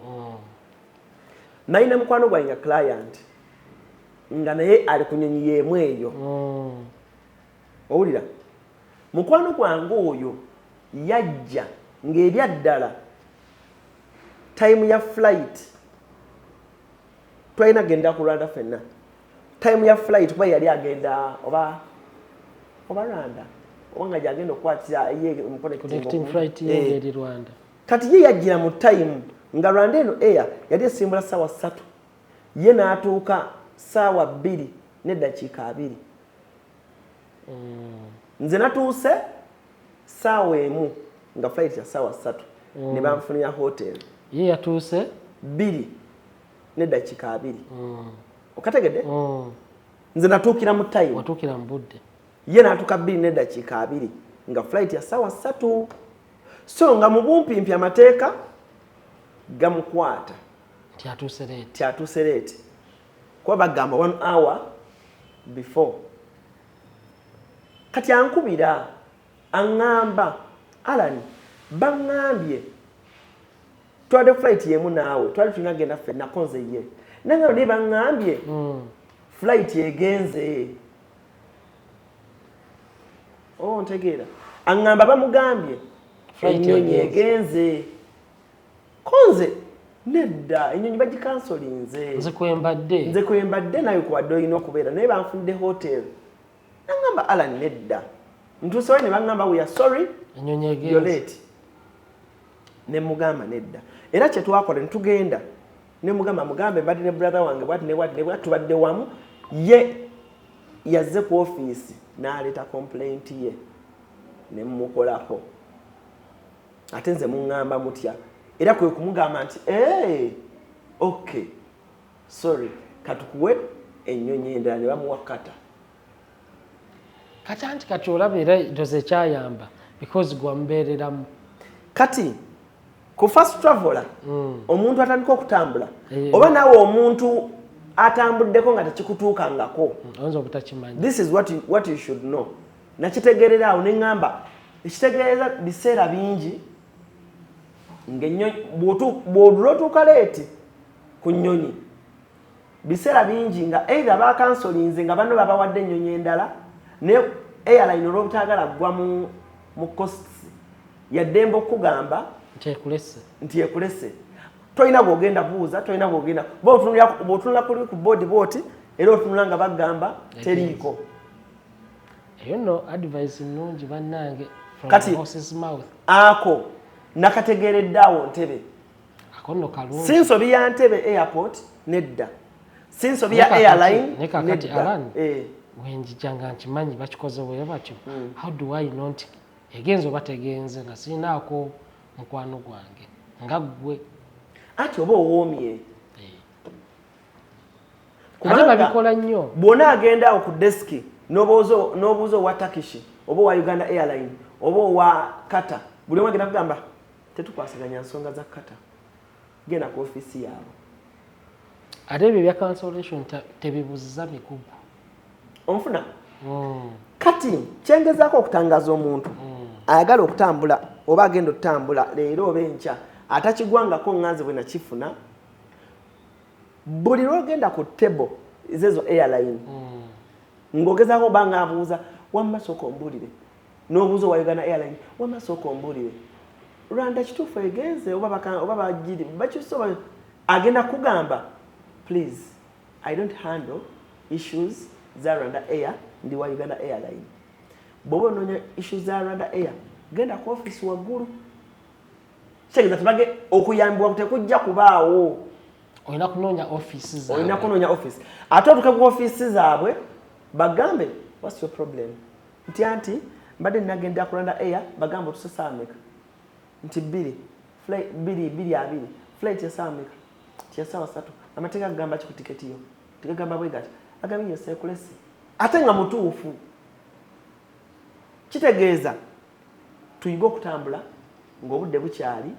nalina mukwano gwange client nga naye ali ku nnyonyi y'emu eyo owulira mukwano gwange oyo yajja ng'erya ddala time ya flight twalina genda ku Rwanda fenna time ya flight kuba yali agenda oba Rwanda oba nga gyagenda okukwatira connecting flight y'eri Rwanda kati ye yajjira mu time nga Rwanda eno air yali esimbula ssaawa 3 ye n'atuuka ssaawa 2 n'eddakiika 2 nze natuuse ssaawa 1 nga flight ya ssaawa 3 ne banfunira hotel ye yatuuse 2 n'eddakiika 2 okategedde nze natuukira mu time watuukira mu budde ye n'atuuka 2 n'eddakiika 2 nga flight ya ssaawa 3 so nga mu bumpimpi amateeka gamukwata tyatuuse leeti kuba bagamba 1 hour before kati ankubira aŋŋamba Allan baŋŋambye twade flight yemu naawe twali tulina genda ffenna konze ye nanga ne baŋŋambye flight egenze ntegeera aŋŋamba bamugambye ennyonyi egenze konze nedda ennyonyi bagikansolinze nze kwembadde naye kuwadde olina okubeera naye banfunidde hotel nangamba Allan nedda ntuusewayo ne baŋŋamba we are sorry you're late ne mugamba nedda era kye twakola ne tugenda ne mugamba mugambe mbadde ne brother wange bwati ne bwati tubadde wamu ye yazze ku office n'aleeta complaint ye ne mmukolako ate nze muŋŋamba mutya era kwe kumugamba nti okay sorry katukuwe ennyonyi endala ne bamuwakata kati olaba era doze kyayamba because gwambeereramu kati ku first traveler omuntu atandika okutambula oba naawe omuntu atambuddeko nga tekikutuukangako oyinza obutakimanyi this is what you should know nakitegeerera awo neŋŋamba ekitegeereza biseera bingi bw'odula otuuka leeti ku nnyonyi biseera bingi nga either bakansolinze nga banno babawadde ennyonyi endala ne airline olw'obutaagala ggwa mu costs yaddembe okugamba nti ekulese tolina gwogenda buuza tolina gwogenda bw'otunula kuli ku board booti era otunula nga bagamba teriiko eyo no advice nnungi bannange kati ako nakategeeredde awo Ntebe sinsobi ya Ntebe airport nedda sinsobi ya airline nedda wenjijanga nkimanyi bakikoze bwe batyo how do I not egenzo bategenze nga sinaako mukwano gwange nga ggwe ati oba owoomye ate babikola nnyo bw'ona agenda awo ku deski n'obuuza owa Takishi oba owa Uganda Airline oba owa Kata buli omu agenda kugamba tetukwasaganya nsonga za Kata genda ku ofiisi yaabwe ate ebyo bya cancellation tebibuziza mikubu onfuna kati kyengezaako okutangaza omuntu ayagala okutambula oba agenda okutambula leero oba enkya atakigwangako ŋŋanze bwe nakifuna buli lwogenda ku table ezezo airline ng'ogezaako oba ng'abuuza wamma sooka ombuulire n'obuuza owa Uganda Airline wamma sooka ombuulire Rwanda kituufu egenze oba bagiri bakisoba agenda kugamba please I don't handle issues za Rwanda Air ndi wa Uganda Airline bw'oba onoonya issues za Rwanda Air genda ku office waggulu kitegeeza tubage okuyambibwa tekujja kubaawo olina kunoonya office zaabwe olina kunoonya office ate otuuke ku office zaabwe bagambe what's your problem nti anti mbadde nagenda ku Rwanda Air bagamba otusesa ameka nti 2 flight ya saameka ya sawa 3 amateeka gagamba ki ku tiketi yo tegagamba bwe gati agambye yo sekulesi ate nga mutuufu kitegeeza tuyiga okutambula ng'obudde bukyali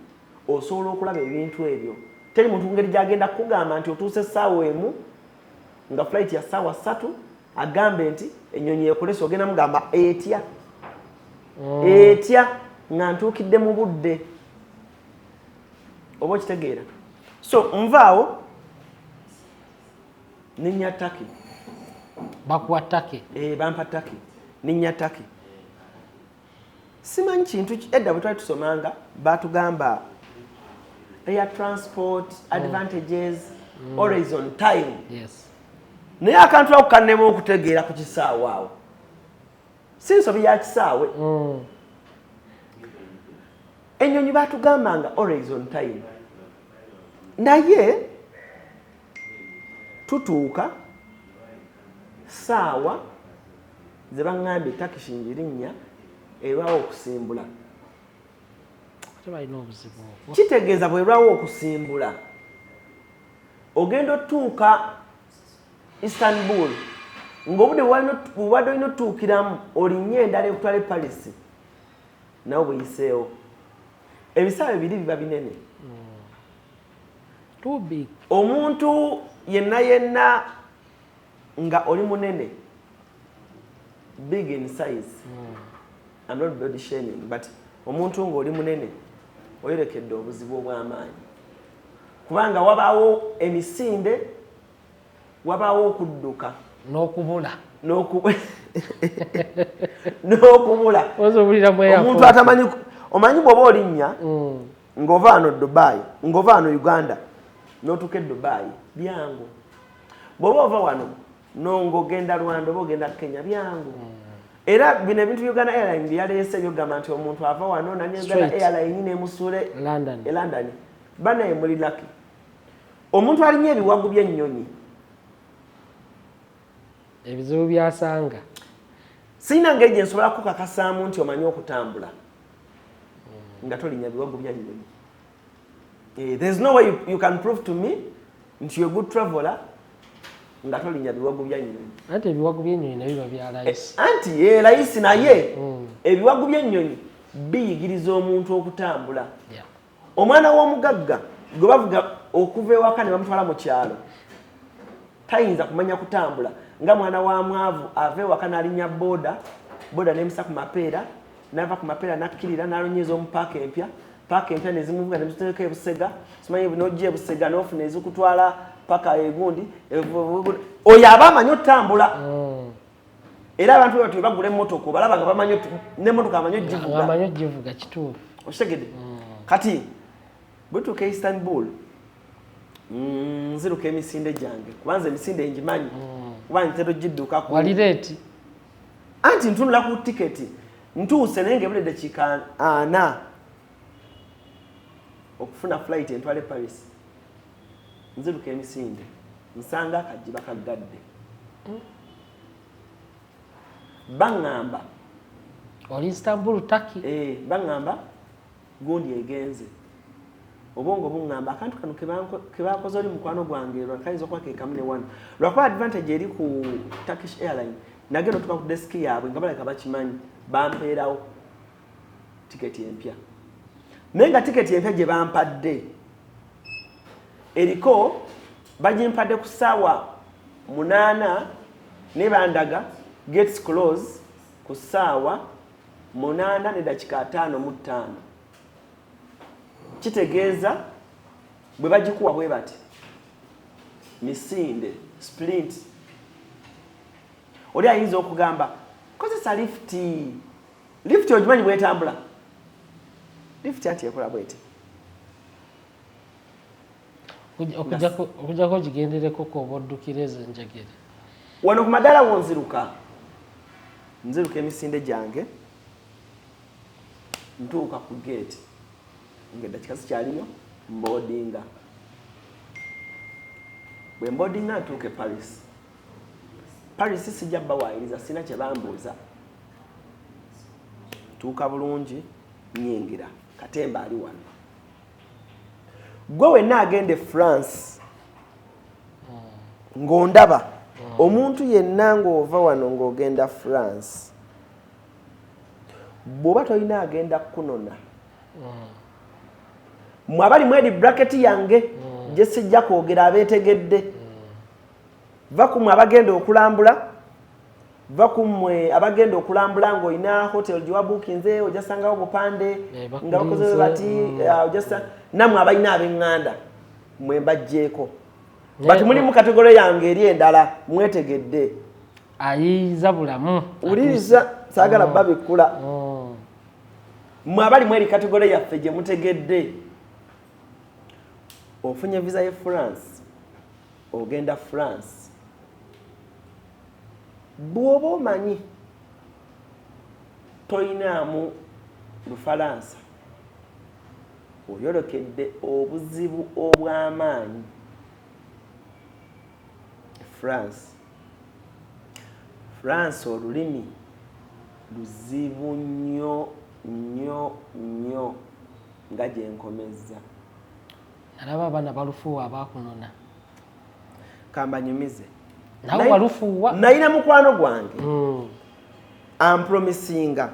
osobola okulaba ebintu ebyo teri muntu ngeri gyagenda kugamba nti otuuse essaawa emu nga flight ya ssaawa 3 agambe nti ennyonyi ekulesi ogenda mugamba etya nga ntuukidde mu budde oba okitegeera so nvaawo nenya Taki bakuwa Taki bampa Taki ninyataki simanyi kintu edda bwe twali tusomanga batugamba air transport advantages always on time. Yes. Naye akantu ako kannema okutegeera ku kisaawe awo si nsobi ya kisaawe. Ennyonyi batugambanga always on time naye tutuuka saawa ze baŋŋambye takishingi linnya erwawo okusimbula. Kitegeeza bwerwawo okusimbula ogenda otuuka Istanbul ng'obudde bw'obadde olina otuukiramu olinnye endala ekutwala Paris nawe bweyiseewo. Ebisaawe biri biba binene. Too big. Omuntu yenna nga oli munene big in size. I'm not body shaming but omuntu ng'oli munene oyerekedde obuzibu obw'amaanyi kubanga wabaawo emisinde wabaawo okudduka n'okubula omuntu atamanyi omanyi bw'oba olinnya ng'ova wano Dubai ng'ova wano Uganda n'otuuka e Dubai byangu. Bw'oba ova wano ng'ogenda Rwanda oba ogenda Kenya byangu. Era bino ebintu Uganda Airline byaleese byogamba nti omuntu ava wano nanya Uganda Airline n'emusuule e London. Banaye muli lucky. Omuntu alinnya ebiwagu by'ennyonyi ebizibu byasanga sina ngeri gye nsobola kukakasaamu nti omanyi okutambula nga tolinnya biwagu bya nnyonyi. There's no way you can prove to me nti you're a good traveler nga tolinnya biwagu bya nnyonyi. Ate ebiwagu by'ennyonyi nabyo biba bya layisi. Anti layisi naye ebiwagu by'ennyonyi biyigiriza omuntu okutambula. Omwana w'omugagga gwe bavuga okuva ewaka ne bamutwala mu kyalo tayinza kumanya kutambula nga mwana wa mwavu ava ewaka n'alinnya boda n'emusa ku mapeera n'ava ku mapeera n'akkirira n'alonyeeza omu paaka empya ne zimuvuga ne zituteeka e Busega simanyi n'ojja e Busega n'ofuna ezikutwala paka egundi oyo aba amanyi otambula. Era abantu bwe bagula emmotoka obalaba nga bamanyi n'emmotoka amanyi ogivuga kituufu. Okitegedde kati bwe tuuka e Istanbul nziruka emisinde gyange kubanza emisinde ngimanyi kuba ntera ogiddukako walireeti anti ntunula ku tiketi ntuuse naye ng'ebula eddakiika 4 okufuna flight entwale Paris. Nziruka emisinde nsanga akajiba kaggadde baŋŋamba oli Istanbul Turkey. Baŋŋamba gundi egenze obwongo buŋŋamba akantu kano ke bakoze oli mukwano gwange kayinza okuba ke kamu ne wano lwakuba advantage eri ku Turkish Airline nagenda otuka ku deski yaabwe nga baleka bakimanyi bampeerawo tiketi empya naye nga tiketi empya gye bampadde eriko bagimpadde ku ssaawa 8 ne bandaga gates close ku ssaawa 8 ne dakiika 55. Kitegeeza bwe bagikuwa bwe bati misinde sprint oli ayinza okugamba kozesa lift ogimanyi bwetambula lift anti ekola bweti okujjako ogigendereko koba oddukira ezo enjegere wano ku madala wonziruka emisinde gyange ntuuka ku gate ng'eddakiika zikyaliyo mbodinga bwe mbodinga ntuuke Paris sijja bawaayiriza sina kye bambuuza tuuka bulungi nyingira Katemba ali wano gwe wenna agende France ng'ondaba omuntu yenna ng'ova wano ng'ogenda France bw'oba tolina agenda kunona mmwe abali mwedi bracket yange gye sijja kwogera abeetegedde va ku mmwe abagenda okulambula va ku mmwe abagenda okulambula ng'olina hotel gye wabuukinze ojja sangawo bupande nga bakoze bati nammwe abalina ab'eŋŋanda mmwe mbaggyeko bati muli mu kategole yange eri endala mwetegedde ayiza bulamu uliriza sagala babikula mwe abali mweri kategori yaffe gye mutegedde ofunye visa ye France ogenda France bw'oba omanyi toyinaamu Lufalansa oyolokedde obuzibu obw'amaanyi France olulimi luzibu nnyo nga gye nkomezza nalaba abaana balufuuwa abaakunona kambanyumize nawe walufuuwa nalina mukwano gwange ampromisinga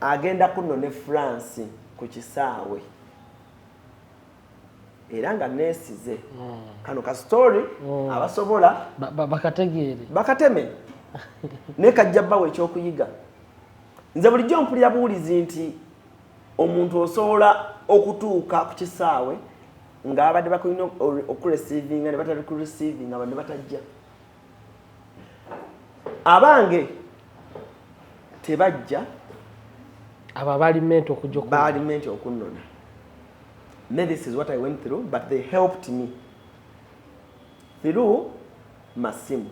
agenda kunona France ku kisaawe era nga neesize kano ka story abasobola bakateme ne kajja bbawo ekyokuyiga nze bulijjo mpulira buwulizi nti omuntu osobola okutuuka ku kisaawe ng'abadde bakulina okurecevinga ne batali kurecevinga abadde batajja abange tebajja aba bali menti okunona. This is what I went through, but they helped me through masimu.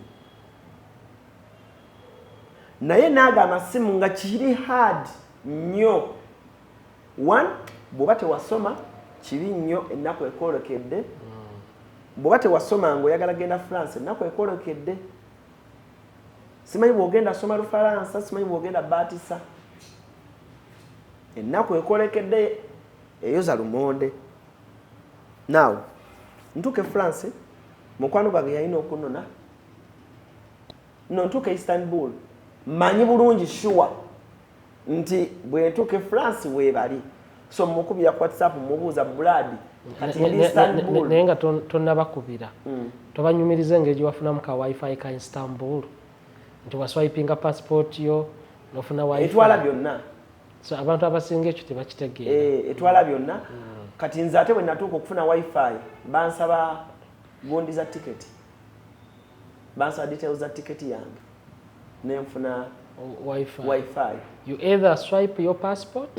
Naye naga masimu nga kiri hard nnyo. One, bw'oba tewasoma kiri nnyo ennaku ekwolekedde. Bw'oba tewasoma ng'oyagala genda France ennaku ekwolekedde. Simanyi bw'ogenda soma Lufalansa, simanyi bw'ogenda baatisa. Ennaku ekwolekedde eyoza lumonde. Now, ntuke France, mukwano gwange yalina okunona. No ntuke Istanbul. Manyi bulungi sure nti bwe ntuke France weebali. So mukubira ku WhatsApp mubuuza blood kati Istanbul. Naye nga tonnabakubira. Tobanyumirize engeri gye wafunamu ka wifi ka Istanbul. Nti waswipinga passport yo nofuna wifi. Etwala byonna. So abantu abasinga ekyo tebakitegeera. Etwala byonna. Kati nze ate bwe natuuka okufuna wifi bansaba gundi za ticket. Bansaba details za ticket yange. Nenfuna wifi. You You either swipe your passport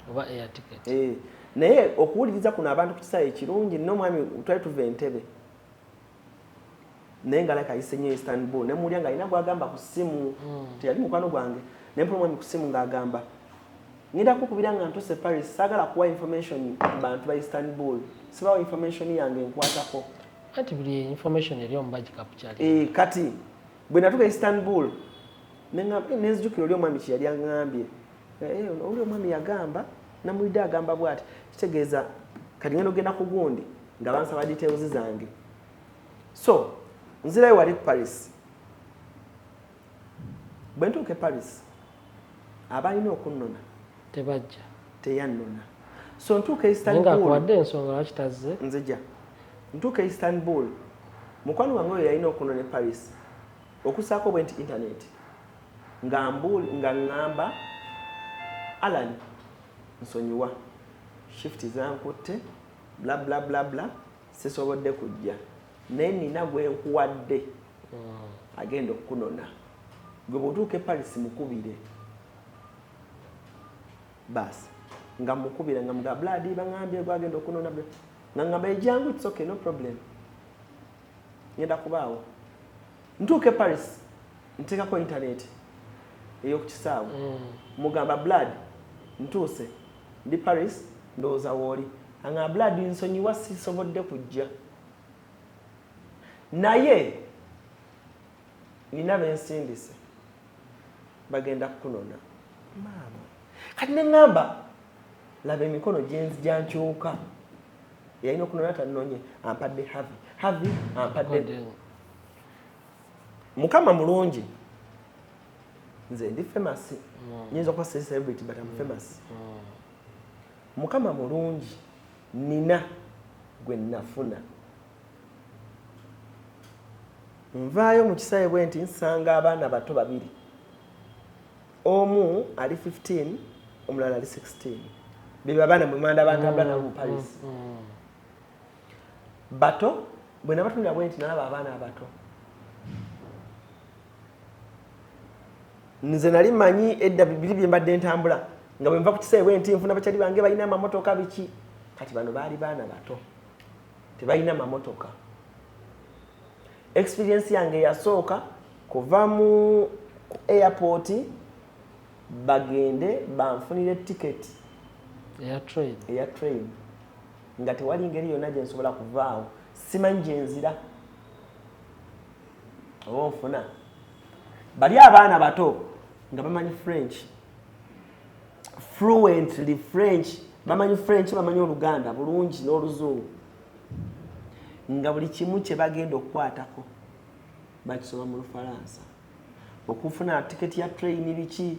oba air ticket. Naye okuwuliriza kuno abantu ku kisaawe ekirungi nno mwami twali tuva Entebbe. Naye nga like ayise nnyo Istanbul. Ne mulya nga alina gwagamba ku ssimu. Teyali mukwano gwange. Ne mpulira mwami ku ssimu ng'agamba ngenda kukubira nga ntuse Paris sagala kuwa information bantu ba Istanbul. Sibawa information yange nkwatako. Kati buli information eri omubaji kapukyali. Kati bwe natuka Istanbul nenzijukira oli omwami kye yali aŋŋambye. Oli omwami yagamba namulidde agamba bw'ati kitegeeza kati ngenda ogenda ku gundi nga bansaba details zange. So nzirayo wali ku Paris. Bwe ntuuke Paris abalina okunnona tebajja teyannona. So ntuuka Istanbul nga akuwadde ensonga lwaki tazze nzija ntuuka Istanbul mukwano wange oyo yalina okunnona e Paris okusaako bwe nti internet nga ngamba Allan nsonyiwa shift zankutte bla bla bla bla sisobodde kujja naye nina gwe nkuwadde agenda okukunona gwe bw'otuuka e Paris mukubire basi nga mukubira nga mga blood bangambye gwagenda okunona nga ngamba ejangu it's okay no problem ngenda kubaawo ntuuke Paris nteekako internet ey'oku kisaawe mugamba blood ntuuse ndi Paris ndowooza wooli nga blood nsonyiwa sisobodde kujja naye nina bensindise bagenda kukunona maama kati ne ngamba laba emikono gyankyuka yalina okunona tannonye ampadde havi ampadde mukama mulungi nze ndi famous nyinza okuba celebrity but I'm famous mukama mulungi nina gwe nafuna nvaayo mu kisaawe bwe nti nsanga abaana bato babiri omu ali 15 omulala ali 16 bebe abaana mwe mwanda bantambula nabo mu Paris bato bwe nabatunira bwe nti nalaba abaana abato nze nali manyi edda bibiri bye mbadde ntambula nga bwe nva ku kiseebwe nti nfuna bakyali bange balina amamotoka biki kati bano baali baana bato tebalina amamotoka. Experience yange yasooka kuva mu airport bagende banfunire ticket eya train nga tewali ngeri yonna gye nsobola kuvaawo simanyi gye nzira oba nfuna bali abaana bato nga bamanyi French fluently French bamanyi French bamanyi Oluganda bulungi n'Oluzungu nga buli kimu kye bagenda okukwatako bakisoma mu Lufalansa okufuna tiketi ya train biki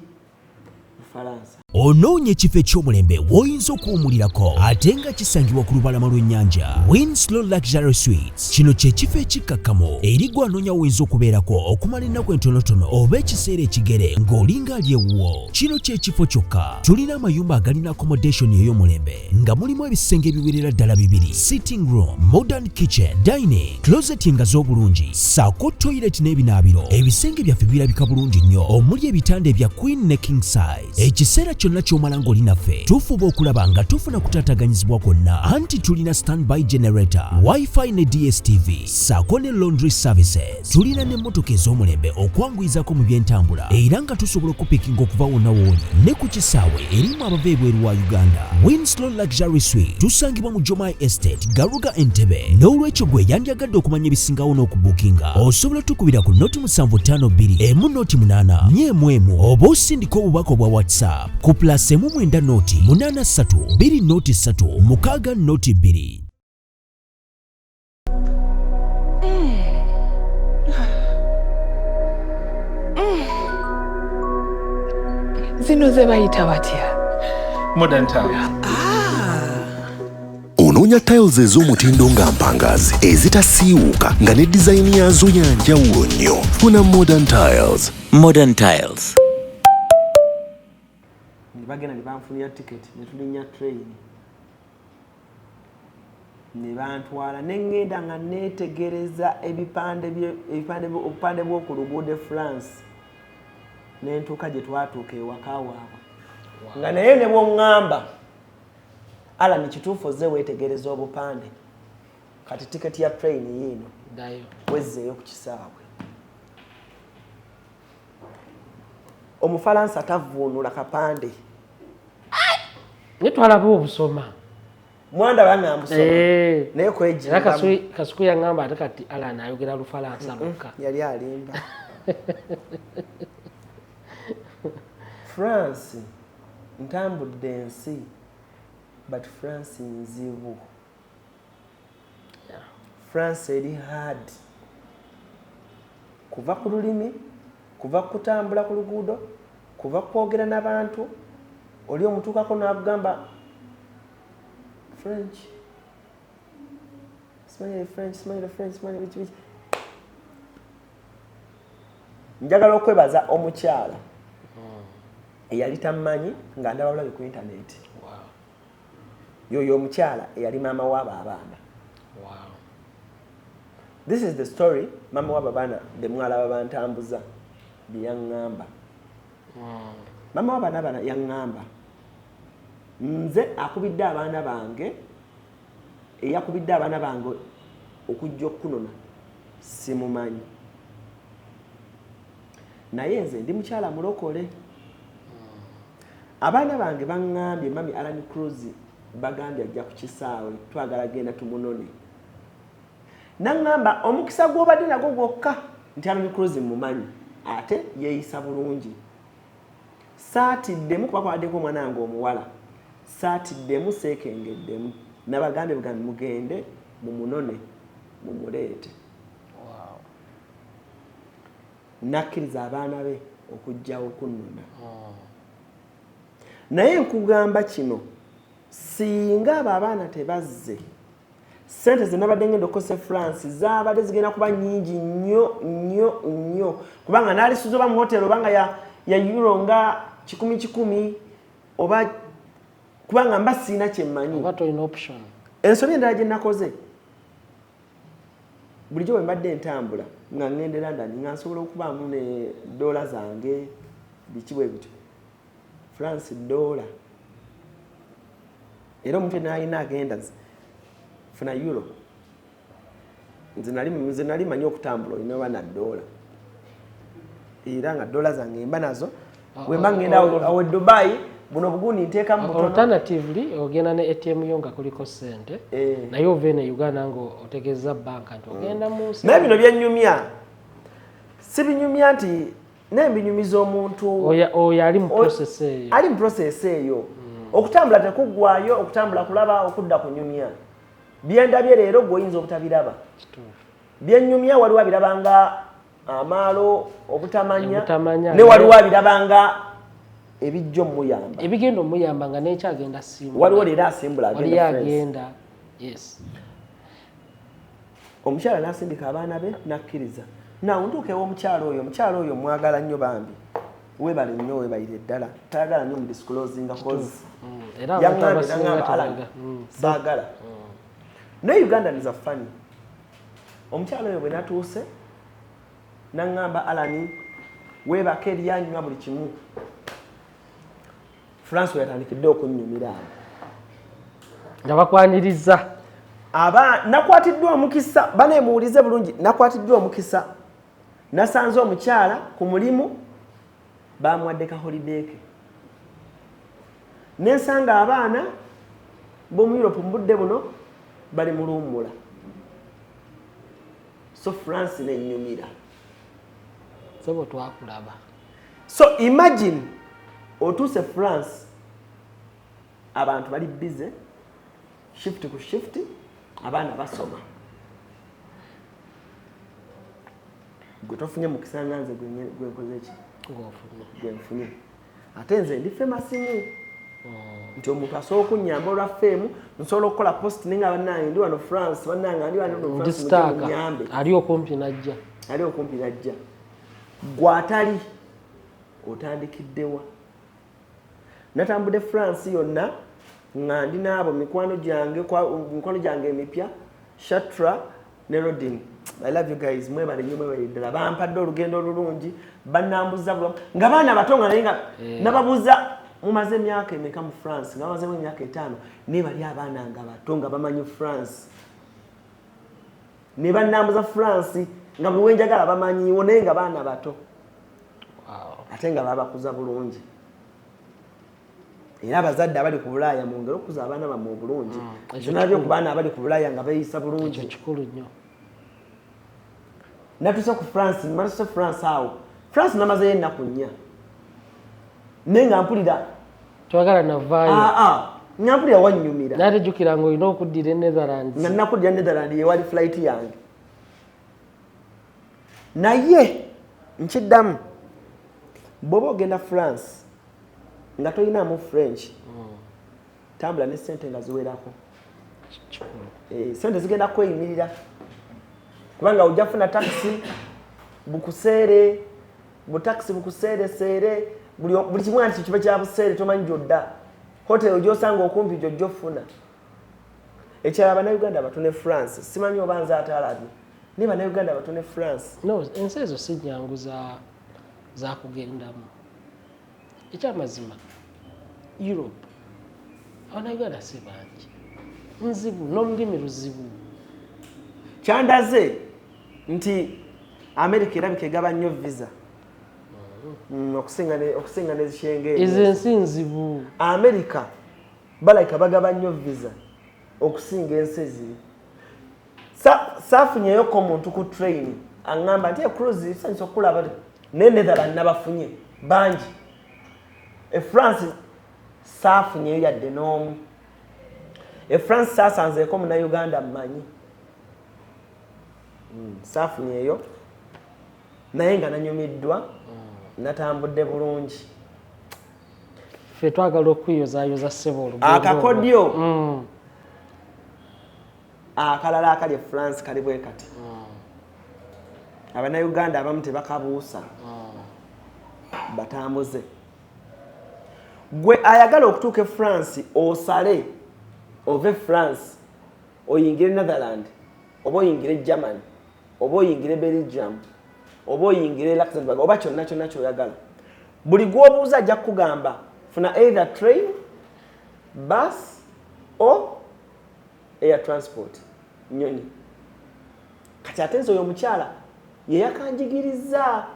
Lufalansa. Onoonya ekifo eky'omulembe w'oyinza okuwummulirako ate nga kisangibwa ku lubalama lw'ennyanja. Winslow Luxury Suites kino kye kifo ekikkakkamu eri gwe anoonya w'oyinza okubeerako okumala ennaku entonotono oba ekiseera ekigere ng'olinga ali ewuwo. Kino kye kifo kyokka. Tulina amayumba agalina accommodation ey'omulembe nga mulimu ebisenge ebiwerera ddala 2, sitting room, modern kitchen, dining, closet engazi obulungi, ssaako toilet n'ebinaabiro. Ebisenge byaffe birabika bulungi nnyo omuli ebitanda ebya queen ne king size. Ekiseera kyonna ky'omala ng'oli naffe tufuba okulaba nga tufuna kutaataganyizibwa kwonna anti tulina standby generator, wifi ne DSTV ssaako ne laundry services. Tulina n'emmotoka ez'omulembe okwanguyizaako mu by'entambula era nga tusobola okupikinga okuva wonna w'oli ne ku kisaawe erimu abava ebweru wa Uganda. Winslow Luxury Suite tusangibwa mu Jomai Estate, Garuga Entebbe. N'olwekyo gwe yandyagadde okumanya ebisingawo n'okubuukinga osobola tukubira ku noti 752 emu noti 8 nyemu oba osindika obubaka obwa WhatsApp ku +9 noti 83 2 noti 3 6 noti 2. Zino ze bayita batya? Modern tiles. Onoonya tiles ez'omutindo nga mpangazi ezitasiiwuuka nga ne design yazo ya njawulo nnyo. Funa Modern Tiles. Modern Tiles. Bagenda ne banfunira ticket ne tulinnya train ne bantwala ne ngenda nga neetegereza obupande bw'oku luguudo France ne ntuuka gye twatuuka ewaka waabwe nga naye ne bw'oŋŋamba Allan kituufu ozze weetegereza obupande kati tiketi ya train yiino wezzeeyo ku kisaawe. Omufalansa tavuunula kapande netwalaba obusoma mwanda banga musoma naye kwejja kasuku yangamba ate kati Allan ayogera Lufalansa mukka yali alimba France ntambudde ensi but France nzibu. France eri hard kuva ku lulimi kuva kutambula ku luguudo kuva kwogera n'abantu oli omutuukako n'akugamba French simanyi biki. Njagala okwebaza omukyala eyali tamanyi nga ndaba bulabe ku internet. Yoyo omukyala eyali maama w'abo abaana. This is the story maama w'abo abaana be mwalaba bantambuza bye yaŋŋamba. Maama w'abaana abaana yaŋŋamba nze akubidde abaana bange eyakubidde abaana bange okujja okunona simumanyi naye nze ndi mukyala mulokole. Abaana bange baŋŋambye mami ALLANCRUZ bagambye ajja ku kisaawe twagala genda tumunone. Naŋŋamba omukisa gw'obadde nagwo gwokka nti ALLANCRUZ mumanyi ate yeeyisa bulungi. Saatiddemu kuba kwaddeko omwana wange omuwala saatiddemu seekengeddemu nabagambye bugambi mugende mumunone mumuleete. Nakkiriza abaana be okujjawo okunnona. Naye nkugamba kino singa abo abaana tebazze sente ze nabadde ngenda okukosa France zaabadde zigenda kuba nnyingi nnyo kubanga naalisuza oba mu hoteli obanga ya euro nga 10 oba kubanga mba siina kyemmanyi ensobi endala gye nakoze bulijjo bwe mbadde entambula nga ngende London nga nsobola okubaamu ne $, zange bikiwe bityo France $. Era omuntu n'alina agenda funa euro nze nali manyi okutambula olina oba na $. Era nga $. Zange mba nazo wemba ngenda awo Dubai buno buguni nteeka mu butono. Alternatively ogenda ne ATM yo nga kuliko sente naye ove ne Uganda ngo otegeza banka nti ogenda mu nsi. Naye bino byennyumya si binyumya nti nembinyumiza omuntu oyo ali mu process eyo. Ali mu process eyo. Okutambula tekuggwayo, okutambula kulaba okudda kunyumya. Byendabye leero gwoyinza obutabiraba. Byennyumya waliwo abirabanga amaalo obutamanya ne waliwo abirabanga ebijjo muyamba. Ebigenda omuyamba nga nekyagenda simu. Waliwo leero asimbula agenda. Yes. Omukyala n'asindika abaana be n'akkiriza. Nawe ntuukewo omukyala oyo mwagala nnyo bambi. Webale nnyo webayire ddala. Tayagala nnyo mu disclosing cause. Era abantu abasinga Allan saagala. Ne Uganda niza funny. Omukyala oyo bwe natuuse n'angamba Allan webaka eryanywa buli kimu. France yatandikidde okunnyumira awo. Nga bakwaniriza. Nakwatiddwa omukisa baneemuwulize bulungi. Nakwatiddwa omukisa nasanze omukyala ku mulimu bamuwadde ka holiday ke. Nensanga abaana b'omu Europe mu budde buno bali mu luwummula. So France n'ennyumira. Sebo twakulaba. So imagine otuuse France abantu bali busy shift ku shift abaana basoma. Gwe tofunye mukisa nganze gwenkoze ki? Gwenfunye. Ate nze ndi famous mu. Nti omuntu asobola okunnyamba olwa fame nsobola okukola post ninga bannange ndi wano France bannange ndi wano France munyambe. Ali okumpi najja. Gwatali otandikiddewa. Natambudde France yonna nga ndi naabo mikwano gyange emipya Shatra ne Rodin. I love you guys. Mwebale nnyo mwebale ddala. Bampadde olugendo olulungi bannambuza bulamu nga baana batonga naye nga nababuuza mumaze emyaka emeka mu France nga bamazemu emyaka 5 ne bali abaana nga bato nga bamanyi France ne bannambuza France nga buli wenjagala bamanyiwo naye nga baana bato. Ate nga babakuza bulungi. Era abazadde abali ku Bulaaya mwongere okuza abaana bammwe obulungi. Nabyo ku baana abali ku Bulaaya nga beeyisa bulungi. Ekyo kikulu nnyo. Natuuse ku France, natuse France awo. France namazeyo ennaku 4. Naye nga mpulira twagala navaayo. Nga mpulira wannyumira. N'atejjukira ng'olina okuddira e Netherlands. Nga nnakuddira Netherlands yewali flight yange. Naye nkiddamu bw'oba ogenda France nga toyinaamu French tambula ne ssente nga ziwerako. Ssente zigenda kweyimirira kubanga ojja kufuna taxi bukuseere butaxi bukuseereseere buli kimu anti kiba kya buseere tomanyi gyodda. Hotel gy'osanga okumpi gy'ojja ofuna. Ekyala bannayuganda abatune France simanyi oba nze atalabye naye bannayuganda abatune France. No, ensi ezo si nnyangu za kugendamu. Ekyamazima Europe abannayuganda si bangi nzibu n'olulimi luzibu. Kyandaze nti America erabika egaba nnyo visa okusinga n'ezishenge ezo ensi nzibu. America balayika bagaba nnyo visa okusinga ensi eziri. Saafunyeyo ko omuntu ku train aŋŋamba nti Cruz isanyusa okulaba ne Netherlands nabafunye bangi. France saafunyeyo yadde n'omu. France saasanzeeko munnayuganda mmanyi. Saafunyeyo naye nga nanyumiddwa natambudde bulungi. Ffe twagala okuyozaayoza ssebo olugendo. Akakodyo akalala akali France kali bwe kati. Abannayuganda abamu tebakabuusa batambuze. Gwe ayagala okutuuka France osale ove France oyingire Netherlands oba oyingire Germany oba oyingire Belgium oba oyingire Luxembourg oba kyonna kyonna kyoyagala buli gwobuuza ajja kugamba funa either train, bus or air transport nyonyi. Kati ate nze oyo omukyala ye yakanjigiriza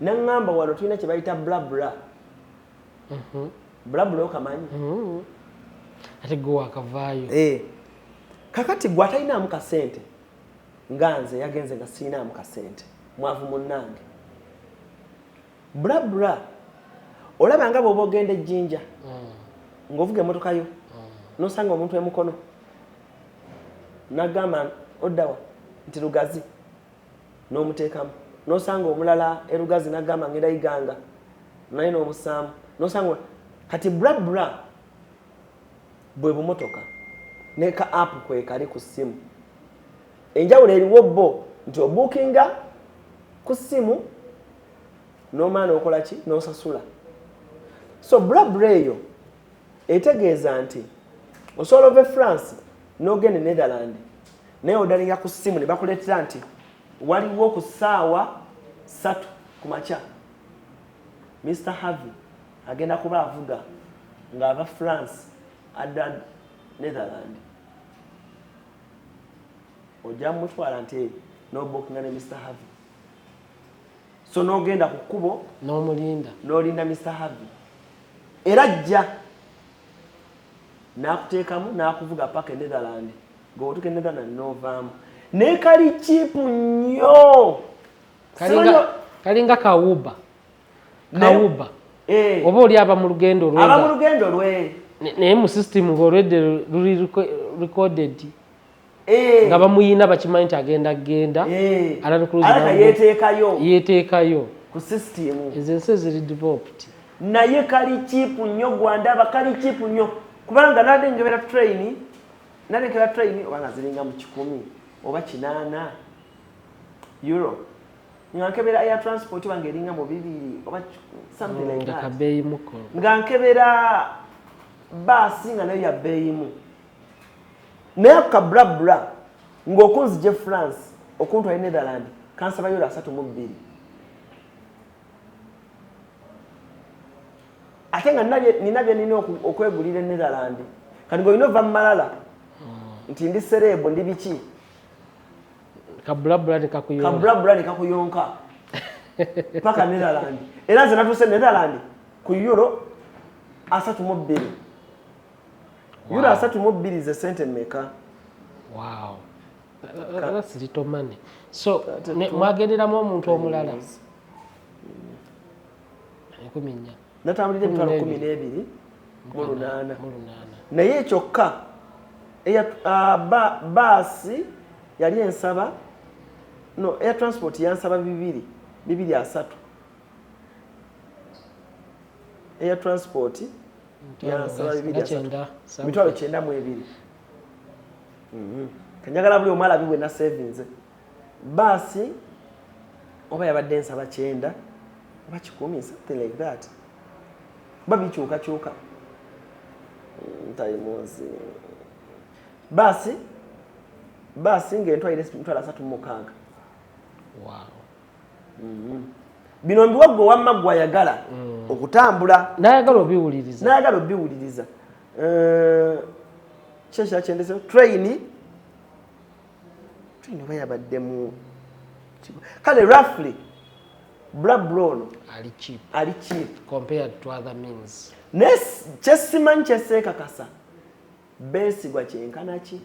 nangamba wano tulina kye bayita blabla. Blabla okamanyi? Ate gwe wakavaayo. Kakati gwe atalinamu kasente nga nze yagenze nga sirinaamu kasente mwavu munnange. Blabla olaba nga bw'oba ogenda ejjinja ng'ovuga emmotoka yo n'osanga omuntu emukono n'agamba oddawa nti Lugazi n'omuteekamu, n'osanga omulala erugazi n'agamba ngenda Iganga naye n'omusaamu, n'osanga kati Blabla bwe bumotoka neka app kwe kali ku ssimu. Enjawulo eriwo bo nti obuukinga ku ssimu n'omaana okola ki n'osasula. So Blabla eyo etegeeza nti osobola ova France n'ogenda Netherland naye odalinga ku ssimu ne bakuleetera nti waliwo ku ssaawa 3 ku makya Mr. Harvey agenda kuba avuga ng'ava France adda Netherland. Ojja mutwala nti n'obuukinga ne Mr. Harvey. So n'ogenda ku kkubo n'olinda Mr. Harvey. Era ajja n'akuteekamu n'akuvuga paka e Netherland. Ng'otuuka e Netherland n'ovaamu. Naye kali cheap nnyo. Kalinga kawuba. Kawuba. Oba oli aba mu lugendo lwe. Aba mu lugendo lwe. Naye mu system ng'olwedde luli recorded. Nga bamuyina bakimanyi nti agenda ALLANCRUZ yeteekayo ku system. Ezo ensi ziri developed. Naye kali cheap nnyo gwandaba kali cheap nnyo kubanga nadengera train oba ziringa mu 10 oba 8 euro. Nga nkebera air transport wange eringa mu 2 oba something like that. Kabeeyi muko. Nga nkebera basi nga nayo ya beeyimu. Naye ka Blabla ng'okunzije France okuntwala Netherland kansaba euro 32. Ate nga nina bye nina okwegulira Netherland. Kati ng'olina ova mu malala nti ndi serebo ndi biki. Ka Blabla ne kakuyonka paka Netherland. Era nze natuuse Netherland ku euro 32. Euro 32 ze sente mmeka? Wow. That's little money. So, mwagenderamu omuntu omulala. 14. Natambulira emitwalo 12 mu 8. Naye kyokka baasi yali ensaba air transport yansaba 2 air transport yansaba 2 mitwalo 9 mu 2. Kanyagala buli omala bibwe na savings. Baasi oba yabadde ensaba 9 oba 10 something like that. Babi kyuka ntayimuzi basi ng'entwalire mitwalo 36. Wow. Bino mbiwaggo wamma gwayagala okutambula nayagala obiwuliriza kyekya kyendese train oba yabaddemu kale roughly Blabla ono ali cheap compared to other means. Kyesimanyi kyeseekakasa beesigwa kyenkana ki.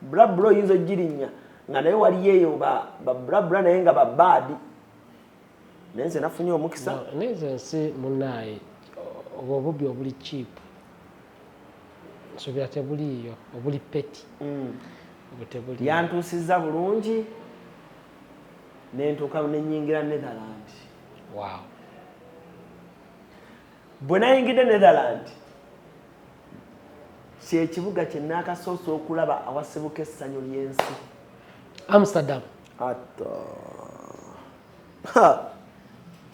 Blabla oyinza ogirinnya nga naye waliyo eyo ba Blabla naye nga babaadi. Naye nze nafunye omukisa. Nezo ensi munnaye obubi obuli cheap. Nsobera tebuliiyo obuli peti. Yantuusizza bulungi nentuuka nenyingira Netherland. Wow. Bwe nayingidde Netherland kyekibuga kye naakasoose okulaba awasibuka essanyu ly'ensi. Amsterdam.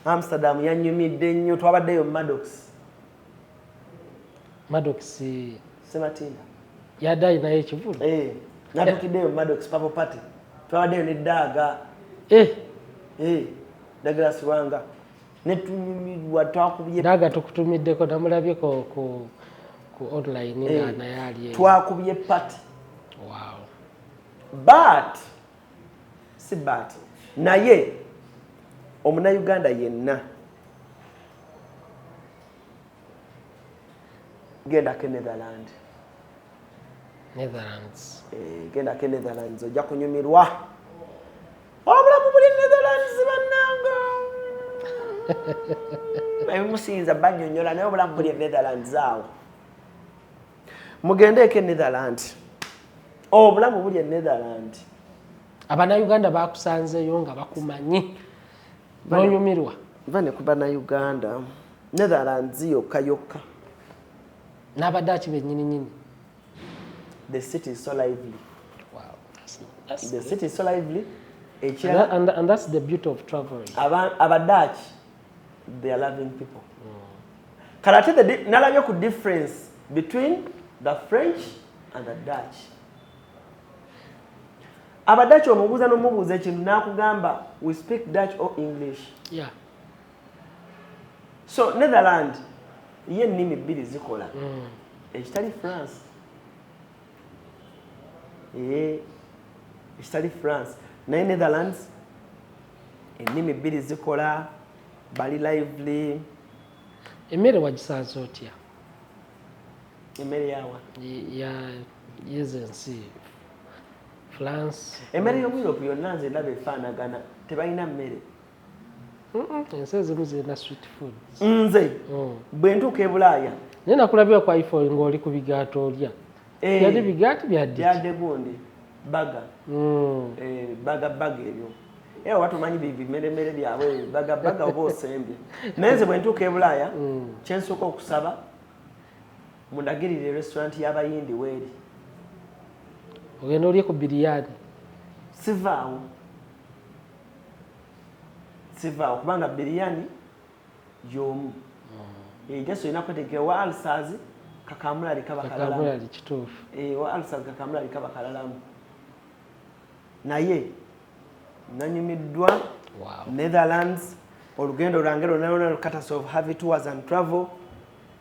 Amsterdam yanyumidde nnyo. Twabaddeyo Maddox Sematinda yaddayo naye ekivulu. Natukiddeyo Maddox Purple Party. Twabaddeyo ne Daaga Douglas Wanga netunyumirwa twakubye daga tukutumiddeko namulabye ku online na yali twakubye party. Wow. But naye omuna Uganda yenna genda ke Netherlands. Genda ke Netherlands ojja kunyumirwa. Obulamu buli Netherlands bannanga. Musinza bannyonnyola naye obulamu buli Netherlands awo. Mugende ke Netherlands. Obulamu buli Netherlands. Abannayuganda bakusanzeeyo nga bakumanyi n'onyumirwa. Vane ku Bannayuganda Netherlands yokka. N'Abadaaki bennyini. The city is so lively. Wow. The city is so lively. And that's the beauty of traveling. Abadaaki, they are loving people. Can I tell the nalabye ku difference between the French and the Dutch? Abadaaki omubuuza n'omubuuza ekintu n'akugamba we speak Dutch or English. Yeah. So Netherlands ye ennimi bbiri zikola. Ekitali France. Ekitali France. Naye Netherlands ennimi bbiri zikola bali lively. Emmere wagisanze otya? Emmere yawa? Yezensi. France. Emmere y'omu Europe yonna nze ndaba efaanagana tebalina mmere. Ensi ezimu zirina street food. Nze bwe ntuuka e Bulaaya. Naye nakulabira kwa ifo ng'oli ku bigaato olya. Byali bigaati byaddi. Byadde gundi baga. Baga ebyo. Era watumanyi bimere byabwe baga oba osembye. Naye nze bwe ntuuka e Bulaaya kye nsooka okusaba mundagirire restaurant y'Abayindi weeri. Ogenda olye ku biriyani. Sivaawo kubanga biriyani y'omu. Just olina kwetegekera wa ALLANCRUZ kakamulali kaba kalalamu. Kakamulali kituufu. Wa ALLANCRUZ kakamulali kaba kalalamu. Naye nanyumiddwa Netherlands olugendo lwange lwonna Catas of Heavy Tours and Travel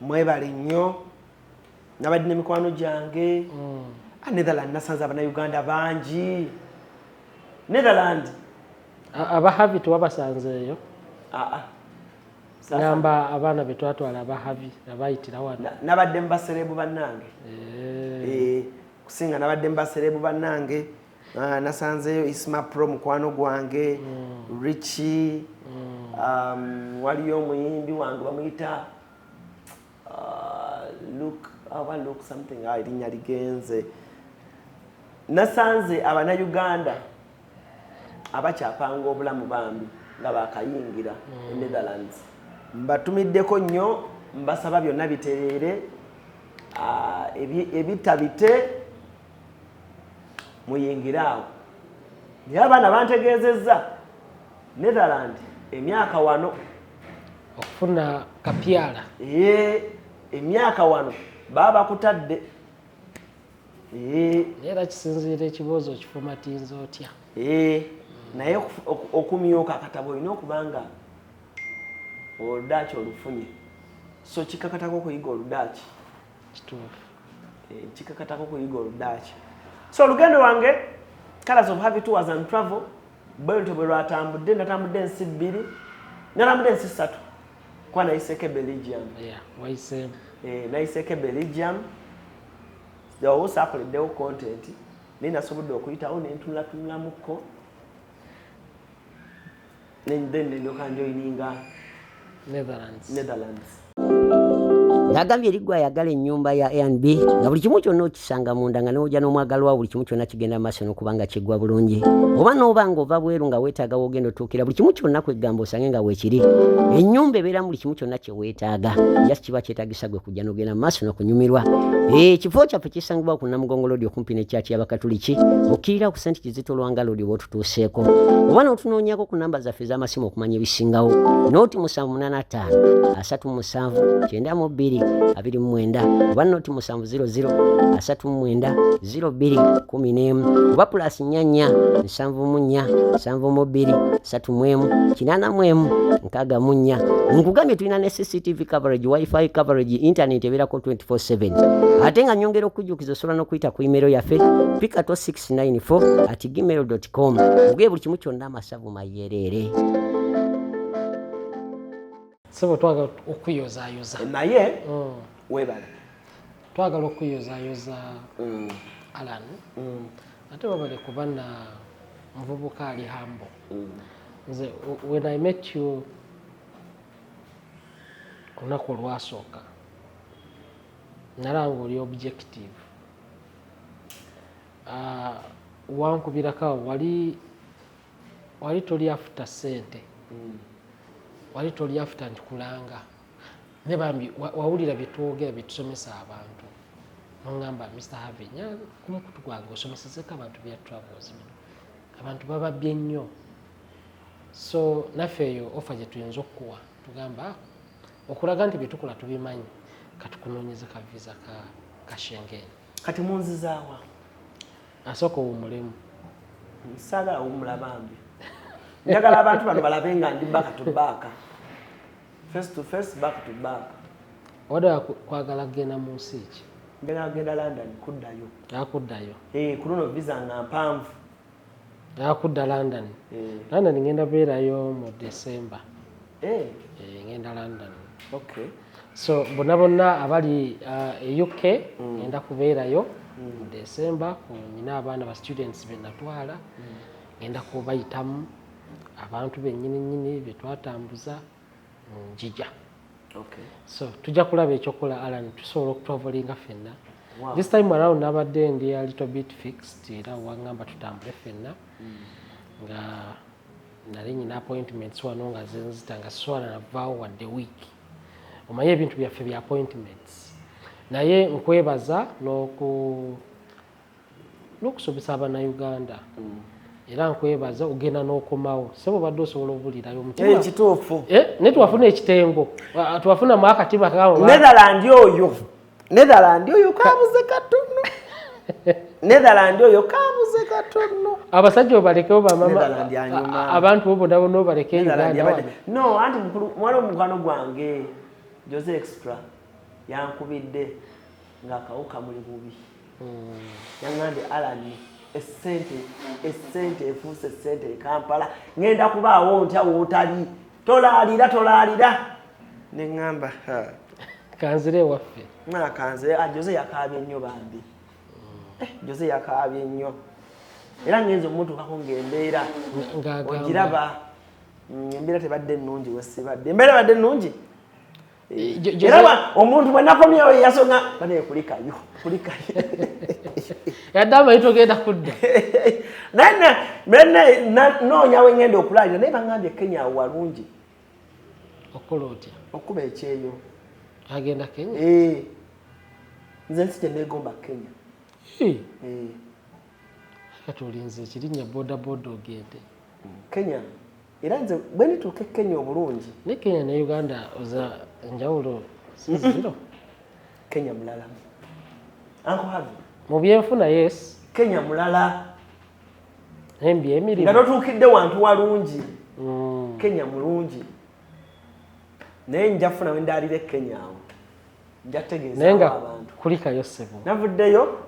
mwebale nnyo nabadde n'emikwano gyange. Netherlands nasanze Abannayuganda bangi. Netherlands abahavi tewabasanzeeyo? Ngamba abaana be twatwala abahavi abayitira wano. Nabadde mu baserebu bannange. Kusinga nabadde mu baserebu bannange. Nasanzeeyo Isma Pro mukwano gwange. Richie. Waliyo omuyimbi wange bamuyita Look something erinnya ligenze. Nasanze Abannayuganda abakyapanga obulamu bambi nga bakayingira e Netherlands. Mbatumiddeko nnyo mbasaba byonna bitereere ebitabite muyingira awo. Naye abaana bantegeezezza Netherlands emyaka wano okufuna kapyala. Emyaka wano baba bakutadde. Era kisinziira ekibuuzo kifumatinza otya. Naye okumyuka akatabo olina okubanga Oludaaki olufunye. So kikakatako okuyiga Oludaaki. Kituufu. Kikakatako okuyiga Oludaaki. So olugendo lwange Catas of Heavy Tours and Travel bwe lwatambudde natambudde ensi bbiri natambudde ensi ssatu. Kwa nayiseeko Belgium. Wayiseemu. Nayiseeko Belgium. Jawo saakoleddewo content naye nasobodde okuyitawo nentunulatunulamuko then ndoka njoyininga Netherlands. Nagambye eriggwa ayagala ennyumba ya A&B nga buli kimu kyonna okisanga munda nga n'ojja n'omwagalwa buli kimu kyonna kigenda maaso n'okubanga kiggwa bulungi. Oba n'oba ng'ova bweru nga weetaaga w'ogenda otuukira buli kimu kyonna kwegamba osange nga weekiri. Ennyumba ebeeramu buli kimu kyonna kye weetaaga. Just kiba kyetaagisa gwe kujja n'ogenda maaso n'okunyumirwa. Ekifo kyaffe kisangibwa ku Namugongo Road okumpi n'ekyaaki y'Abakatuliki. Okkirira ku St. Kizito Lwanga Road oba otutuuseeko. Oba n'otunoonyako ku namba zaffe ez'amasimu okumanya ebisingawo. Nooti 785 37 92 29 oba noti 700 39 02 11 oba plus 4 74 72 31 81 64 nkugambye tulina ne CCTV coverage, wifi coverage, internet ebeerako 24/7 ate nga nyongera okujjukiza osobola n'okuyita ku email yaffe pikato694@gmail.com ogeye buli kimu kyonna amasavu mayerere. Sebo twagala okuyozaayoza naye webala twagala okuyozaayoza Allan ate wabale kuba na muvubuka ali humble. Nze when I met you olunaku olwasooka nalanga oli objective. Wankubirako wali toli after sente, wali toli after ntikulanga ne bambi wawulira byetwogera byetusomesa abantu nongamba Mr. Havenya kumukutu gwange osomesezeko abantu bya travels abantu bababye nnyo. So naffe eyo ofa gye tuyinza okuwa tugamba okulaga nti byetukola tubimanyi katukunoonyeze ka visa ka Schengen. Kati munzizaawa asooka owumulemu saagala wumula bambi njagala abantu bano balabe nga ndi back to back, face to face, back to back. Oda kwagala kugenda mu nsi ki? Ngenda London kuddayo. Yakuddayo? Kuno visa nga mpanvu. Yakudda London? London ngenda beerayo mu December. Ngenda London. Okay. So bonna abali UK ngenda kubeerayo mu December, nina abaana ba students be natwala ngenda kubayitamu abantu bennyini betwatambuza njija. Okay. So tujja kulaba ekyokola Allan tusobola okutravelinga ffenna. This time around nabadde ndi a little bit fixed era wangamba tutambule ffenna nga nali nyina appointments wano nga zenzita nga swala navaawo wadde week. Omanye ebintu byaffe bya appointments naye nkwebaza n'okusomesa Abannayuganda era nkwebaza ogenda n'okomawo sebo badde osobola obulirayo omutima kituufu ne twafuna ekitengo twafunamu akatiba kawo Netherland oyo kabuze katono Netherland oyo kabuze katono abasajja obalekewo bamama abantu bo bonna bonna obaleke Uganda no anti mwala omugano gwange Jose Extra yankubidde ng'akawuka muli bubi yaŋŋambye Allan essente efuuse essente e Kampala ngenda kubaawo ntya wootali tolaalira ne ŋŋamba kanzire waffe kanzire Jose yakaabye nnyo bambi Jose yakaabye nnyo era ngenze omutuukako ng'embeera ogiraba embeera tebadde ennungi wesibadde embeera badde ennungi era omuntu bwe nakomyewo yasonga bane kulikayo yadde amayito genda kudda naye noonya we ngenda okulaalira naye baŋŋambye Kenya awo walungi okukola otya okuba ekyeyo agenda Kenya nze nsi gye neegomba Kenya kati olinze ekirinnya bodaboda ogende Kenya era nze bwe nituuka Kenya obulungi ne Kenya ne Uganda oza njawulo zero Kenya mulala Uncle Harvey mu byenfuna yes Kenya mulala embi emirimu nga totuukidde wantu walungi Kenya mulungi naye njafuna we ndaalire Kenya awo njategeeza abantu kulikayo ssebo navuddeyo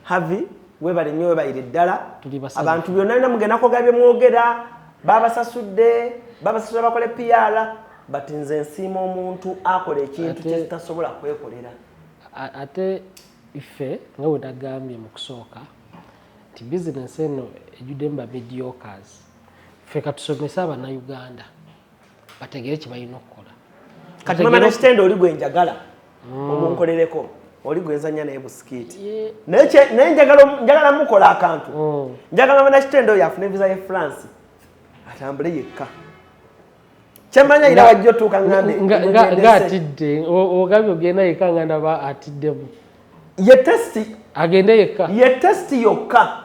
Harvey webale nnyo webayire ddala abantu byonna nina mugenda kwogera bye mwogera babasasudde bakole PR but nze nsiima omuntu akola ekintu kyetasobola kwekolera ate ife nga we nagambye mu kusooka nti bizinesi eno ejjuddemu ba mediocres ffe katusomese Abannayuganda bategere kye balina okukola kati mama nakitende oli gwe njagala omunkolereko oli gwe nzanya naye busikiiti naye njagala mukola akantu njagala mama nakitende oyo afune visa ye France atambule yekka kyemanya ira wajja otuuka ng'atidde ogambye ogenda yekka nga ndaba atiddemu ye testi agende yekka ye testi yokka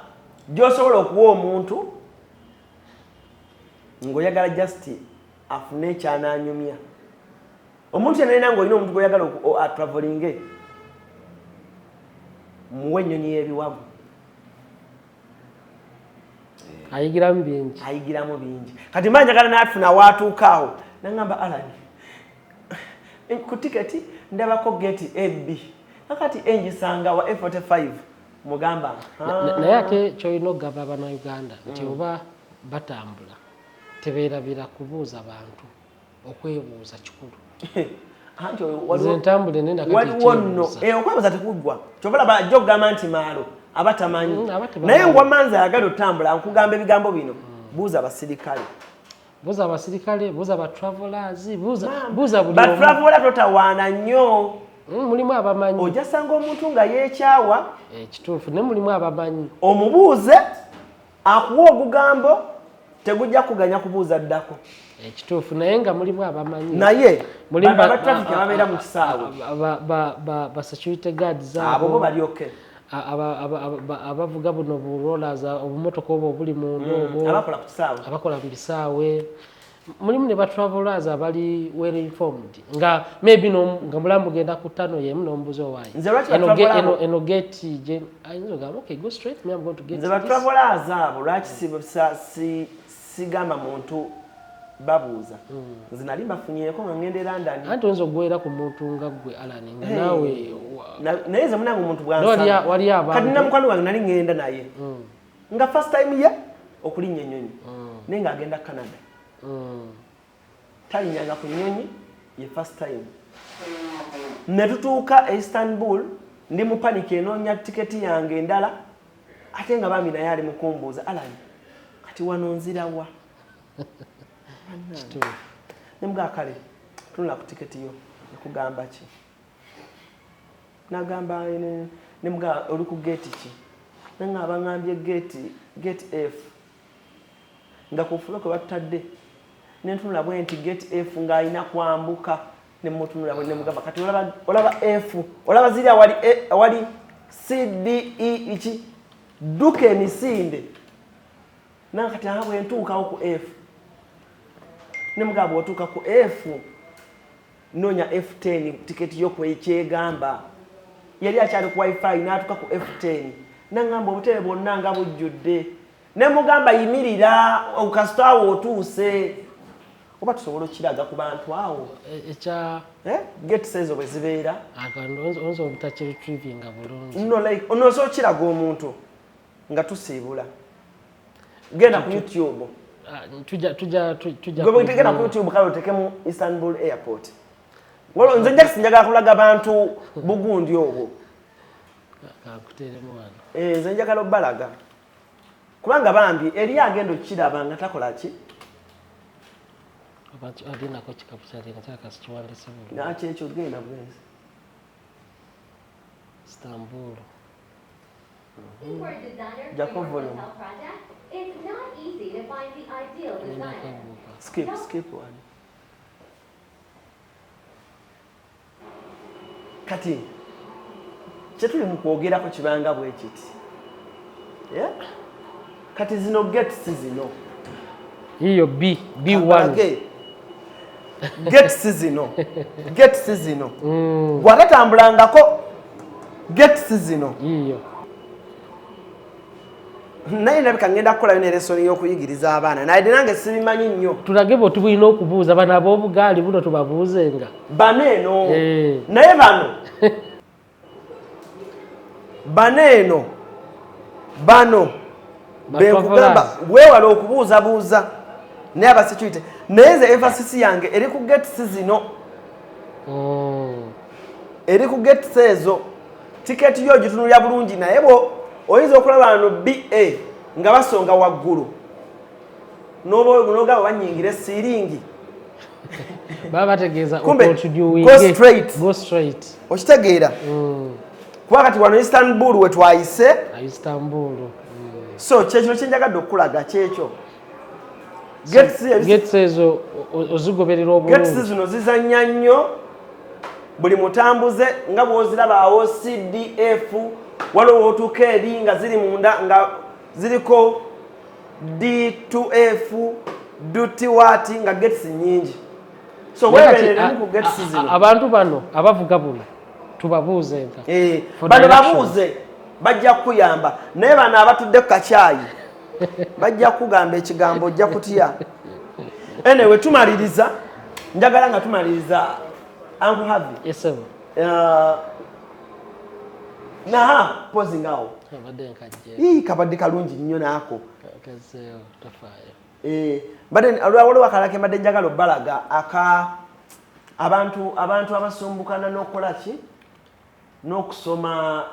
gy'osobola okuwa omuntu ng'oyagala just afune ekyananyumya omuntu yenna ng'olina omuntu gw'oyagala travelinge muwe ennyonyi y'ebiwagu ayigiramu bingi kati mba njagala n'atufuna waatuukaawo nangamba Allan ku tiketi ndabako geti AB kakati enjisanga wa F45 mugamba naye ate kyolina okugamba Abannayuganda nti oba batambula tebeerabira kubuuza bantu okwebuuza kikulu nze ntambule nenda waliwo nno okwebuuza tekuggwa kyobalaba ajja okugamba nti maalo abatamanyi naye ngwamanzi ayagala otambula nkugamba ebigambo bino buuza abasirikale buuza batravelers buuza buli batraveler totawaana nnyo mulimu abamanyi ojasanga omuntu nga yeekyawa ekituufu ne mulimu abamanyi omubuuze akuwa ogugambo tegujja kuganya kubuuza ddako ekituufu naye nga mulimu abamanyi naye abatrafiki ababeera mu kisaawe ba security guards abo bo bali oke abavuga buno burollers obumotoka obwo obuli munda abakola mu bisaawe mulimu ne batravelers abali well informed nga maybe nga mulamu genda ku Kano yemu n'ombuzo waayi eno gate je ayinza ogamba okay go straight me I'm going to get nze batravelers abo lwaki sigamba muntu babuuza nze nali mbafunyeeko nga ngende London anti oyinza okuggwera ku muntu nga ggwe Allan nga naawe naye nze munange omuntu bwansanga kati namukwano wange nali ngenda naye nga first time ye okulinnya ennyonyi naye ng'agenda Canada talinyanga ku nnyonyi ye first time ne tutuuka Istanbul ndi mu panic enoonya tiketi yange endala ate nga bambi naye ali mu kumbuuza Allan kati wano nzirawa nemugaa kale tunula ku tiketi yo nekugamba ki nagamba nemugaa oli ku gate ki nanga abangambye gate F nga kufuba kwe batadde nentunula bwe nti gate F nga alina kwambuka nemutunula bwe nemugamba kati olaba F olaba ziri awali CDE iki duka emisinde nanga kati aha bwe ntuukawo ku F nemugamba otuuka ku F nonya F10 tiketi yo kwekyegamba yali akyali ku wifi n'atuuka ku F10 nangamba obutebe bwonna nga bujjudde nemugamba yimirira okasita awo otuuse oba tusobola okiraga ku bantu awo gate says bwe zibeera onzo obutakiretrievinga bulungi onoso okiraga omuntu nga tusiibula genda ku YouTube genda ku YouTube kale otekemu Istanbul airport nze nja sinjagala kulaga bantu bugundi obwo nze njagala obbalaga kubanga bambi eri agenda okiraba nga takola ki nakyekyo genda bwenzi Istanbul jako volume skip one kati kyetuli mu kwogerako kibanga bwe kiti kati zino gates zino hiyo B1 gates zino bwatatambulangako gates zino hiyo naye ndabika ngenda kukolayo neresoni y'okuyigiriza abaana naye nange sibimanyi nnyo tulage bwe tubulina okubuuza bano ab'obugaali buno tubabuuzenga bano eno naye bano benkugamba weewala okubuuzabuuza naye abasecurity naye ze emphasis yange eri ku gates zino eri ku gates ezo tiketi yo gitunulya bulungi naye oyinza okulaba bano BA nga basonga waggulu n'ogaba banyingira esiringi baba bategeeza go straight okitegeera kuba kati wano Istanbul we twayise so kyekino kyenjagadde okulaga kyekyo gates ezo ozigoberera obulungi gates zino zizannya nnyo buli mutambuze nga bw'oziraba awo CDF waliwo otuuka eri nga ziri munda nga ziriko D2F D2 nga gates nyingi So wewe ku get season abantu bano abavuga buno tubabuuze nka bano babuuze bajja kuyamba naye bano abatudde kacaayi bajja kugamba ekigambo ojja kutya anyway tumaliriza njagala nga tumaliriza Uncle Harvey yesebo naha posing awo abadde nkajje kabadde kalungi nnyo naako kazeyo tafaayo bade alwawolo wakalake mbadde njagala obbalaga abantu abasumbukana n'okukola ki n'okusoma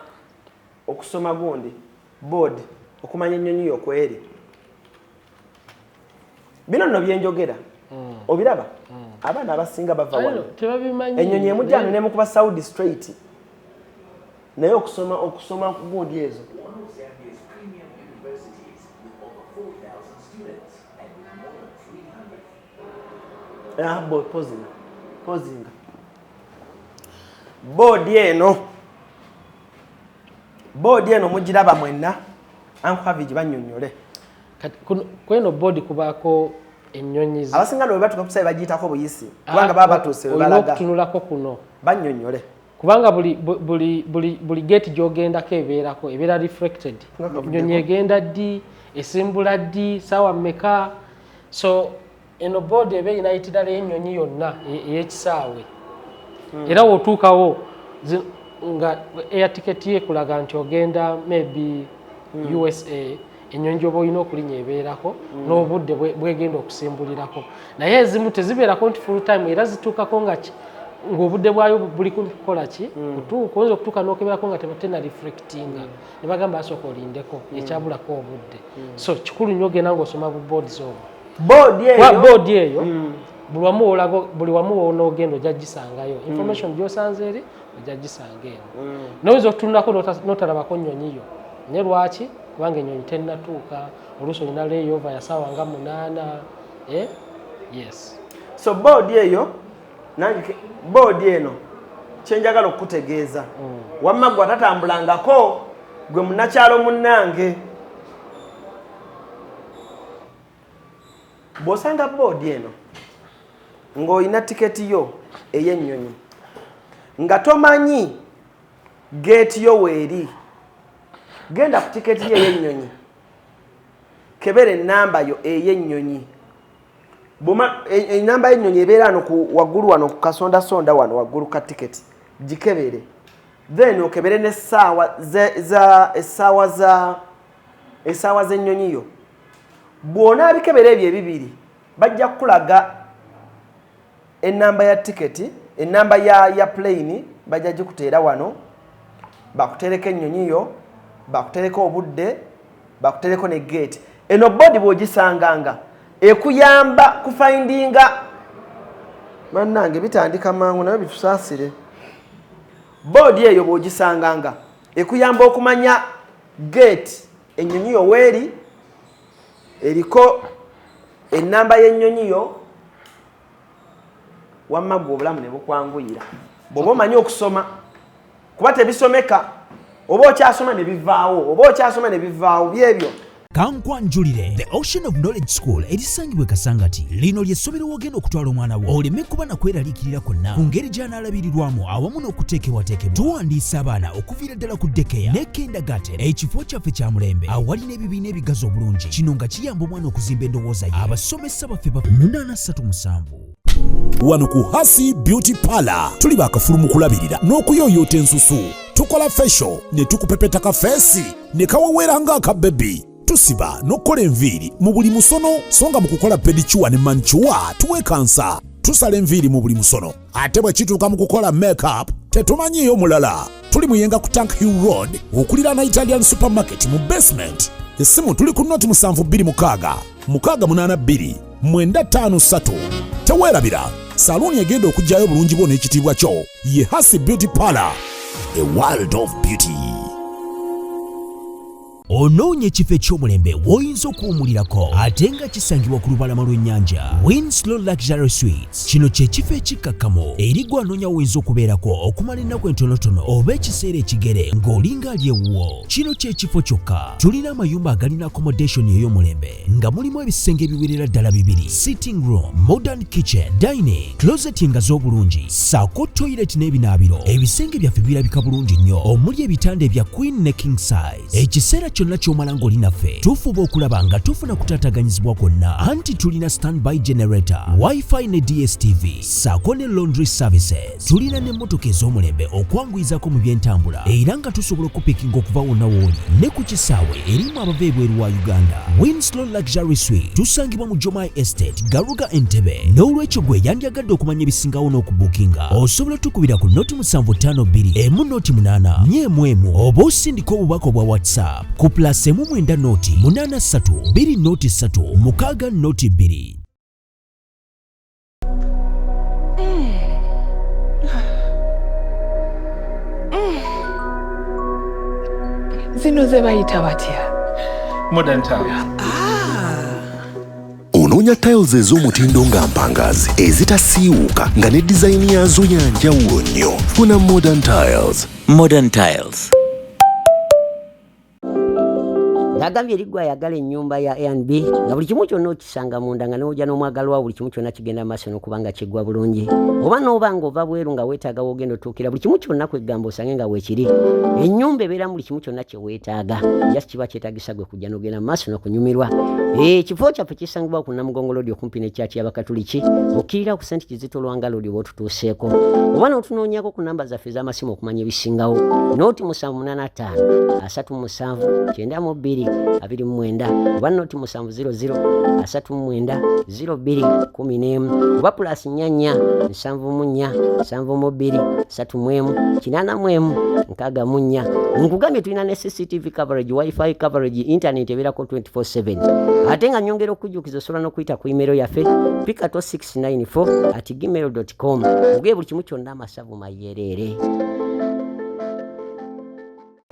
gundi board okumanya ennyonyi yokweri bino nno byenjogera obiraba abaana abasinga bava wano ennyonyi emujjano nemukuba Saudi straight naye okusoma gundi ezo pozinga board eno mugiraba mwenna Uncle Harvey gibanyonyole kweno board kubaako ennyonyi abasinga lwe batuka kusabe bagiyitako buyisi kubanga baba batuuse balaga okutunulako kuno banyonyole kubanga buli gate gyogendako ebeera reflected ennyonyi egenda ddi esimbula ddi saawa mmeka so eno board eba erina itidala y'ennyonyi yonna ey'ekisaawe era wotuukawo nga air ticket ye kulaga nti ogenda maybe USA ennyonyi gyoba olina okulinya ebeerako n'obudde bwegenda okusimbulirako naye ezimu tezibeerako nti full time era zituukako ng'obudde bwayo buli kukola ki kutuuka oyinza okutuuka n'okeberako nga tena reflectinga ne bagamba asooka olindeko ekyabulako obudde so kikulu nnyo ogenda ng'osoma bu boards obwo board eyo buli wamu wonoogenda ojja gisangayo information gy'osanze eri ojja gisanga eno noyinza okutunulako n'otalabako nnyonyi yo naye lwaki kubanga ennyonyi tennatuuka oluusi olina layover ya ssaawa nga 8 yes so board eyo nange board eno kyenjagala okutegeeza wamma gwe atatambulangako gwe munnakyalo munnange bw'osanga board eno ng'olina tiketi yo ey'ennyonyi nga tomanyi geeti yo weeri genda ku tiketi yo ey'ennyonyi kebera ennamba yo ey'ennyonyi enamba y'ennyonyi ebeera wano waggulu wano ku kasondasonda wano waggulu ka tiketi gikebere then okebere n'essaawa essaawa z'ennyonyi yo bw'onaabikebera ebyo ebibiri bajja kukulaga ennamba ya tiketi ennamba ya plane bajja gikuteera wano bakutereka ennyonyi yo bakutereka obudde bakutereko ne gate eno bodi bw'ogisanganga ekuyamba kufindinga bannange bitandika mangu nayo bitusaasire bodi eyo bw'ogisanganga ekuyamba okumanya gate ennyonyi yo weeri eriko ennamba y'ennyonyi yo wamma gwe obulamu ne bukwanguyira bw'oba omanyi okusoma kuba tebisomeka oba okyasoma ne bivaawo byebyo kankwanjulire the Ocean of Knowledge School erisangibwa Kasangati lino ly'essomero wogenda okutwala omwana wo oleme kuba nakweraliikirira kwonna ku ngeri gy'anaalabirirwamu awamu n'okuteekebwateekebwa tuwandiisa abaana okuviira ddala ku dekeya ne kindergarten ekifo kyaffe kya mulembe awalina ebibiina ebigazi obulungi kino nga kiyamba omwana okuzimba endowooza ye abasomesa baffe ba 837 wano ku Hasi Beauty Parlor tuli baakafulu mu kulabirira n'okuyooyoota ensusu tukola facial ne tukupepeta kafeesi ne kaweweera ng'akabebi tusiba n'okukola enviiri mu buli musono songa mu kukola pedicure ne manicure tuwekansa tusala enviiri mu buli musono ate bwe kituuka mu kukola makeup tetumanyiiyo mulala tuli muyenga ku Tank Hill Road okuliraana Italian Supermarket mu basement essimu tuli ku noti 7266 682 953 teweerabira saluuni egenda okugyayo bulungi bwo n'ekitiibwa kyo ye Hasi Beauty Parlor, a world of beauty. onoonye ekifo eky'omulembe w'oyinza okuwummulirako ate nga kisangibwa ku lubalama lw'ennyanja. Winslow Luxury Suites kino ky'ekifo ekikkakkamu eri gwe anoonya w'oyinza okubeerako okumala ennaku entonotono oba ekiseera ekigere ng'olinga ali ewuwo. Kino ky'ekifo kyokka. Tulina amayumba agalina accommodation ey'omulembe nga mulimu ebisenge ebiwerera ddala 2, sitting room, modern kitchen, dining, closet nga z'obulungi, ssaako toilet n'ebinaabiro. Ebisenge byaffe birabika bulungi nnyo omuli ebitanda ebya queen ne king size. Ekiseera kyonna ky'omala ng'oli naffe tufuba okulaba nga tufuna kutaataganyizibwa kwonna, anti tulina standby generator, wifi ne DSTV ssaako ne laundry services. Tulina n'emmotoka ez'omulembe okwanguyizako mu by'entambula era nga tusobola okupikinga okuva wonna w'oli ne ku kisaawe erimu abava ebweru wa Uganda. Winslow Luxury Suite tusangibwa mu Jomai Estate, Garuga Entebbe. N'olwekyo gwe yandyagadde okumanya ebisingawo n'okubukinga osobola tukubira ku noti 752 emu noti 8 nyemu oba osindika obubaka obwa WhatsApp ku +1 noti 83 2 noti 3 6 noti 2. Zino ze bayita batya? Modern tiles. Onoonya tiles ez'omutindo nga mpangazi ezitasiiwuuka nga ne dizayini yazo ya njawulo nnyo. Funa Modern Tiles. Modern Tiles. Nagambye erigwa ayagala ennyumba ya A&B nga buli kimu kyonna okisanga munda nga n'ojja n'omwagalwa buli kimu kyonna kigenda maaso n'okubanga kiggwa bulungi. Oba n'oba ng'ova bweru nga weetaaga w'ogenda otuukira buli kimu kyonna kwegamba osange nga weekiri. Ennyumba ebeeramu buli kimu kyonna kye weetaaga. Just kiba kyetaagisa gwe kujja n'ogenda maaso n'okunyumirwa. Ekifo kyaffe kisangibwa ku Namugongo Road okumpi n'ekyaaki y'Abakatuliki. Okkirira ku St. Kizito Lwanga Road oba otutuuseeko. Oba n'otunoonyako ku namba zaffe ez'amasimu okumanya ebisingawo. Nooti 785 37 92 29 oba noti 700 39 02 11 oba +4 74 72 31 84 64. Nkugambye tulina ne CCTV coverage, wifi coverage, internet ebeerako 24/7. Ate nga nyongera okujjukiza osobola n'okuyita ku email yaffe pikato694@gmail.com. Ogeye buli kimu kyonna amasavu mayerere.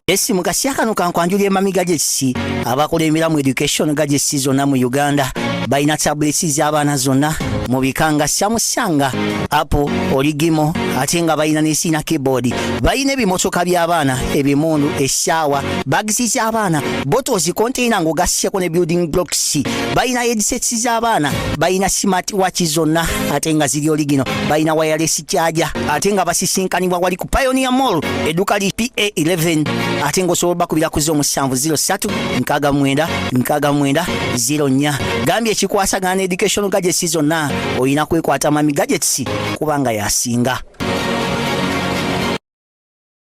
Esi mukasya kano kankwanjulye mamiga gy'ekisi abakola emiramu education gadgets zonna mu Uganda balina tablets z'abaana zonna mu bikanga syamusanga Apple oligimo ate nga balina n'esina keyboard, balina ebimotoka by'abaana, ebimundu, eshaawa, bags z'abaana, bottles, container ng'ogasseko ne building blocks, balina headsets z'abaana, balina smart watch zonna ate nga ziri oligino, balina wireless charger ate nga basisinkanibwa wali ku Pioneer Mall edduka li PA11 ate ng'osobola bakubira ku 0703 69 69 04. Gambye ekikwasagana education gadgets zonna olina kwekwata mami gadgets kubanga yasinga.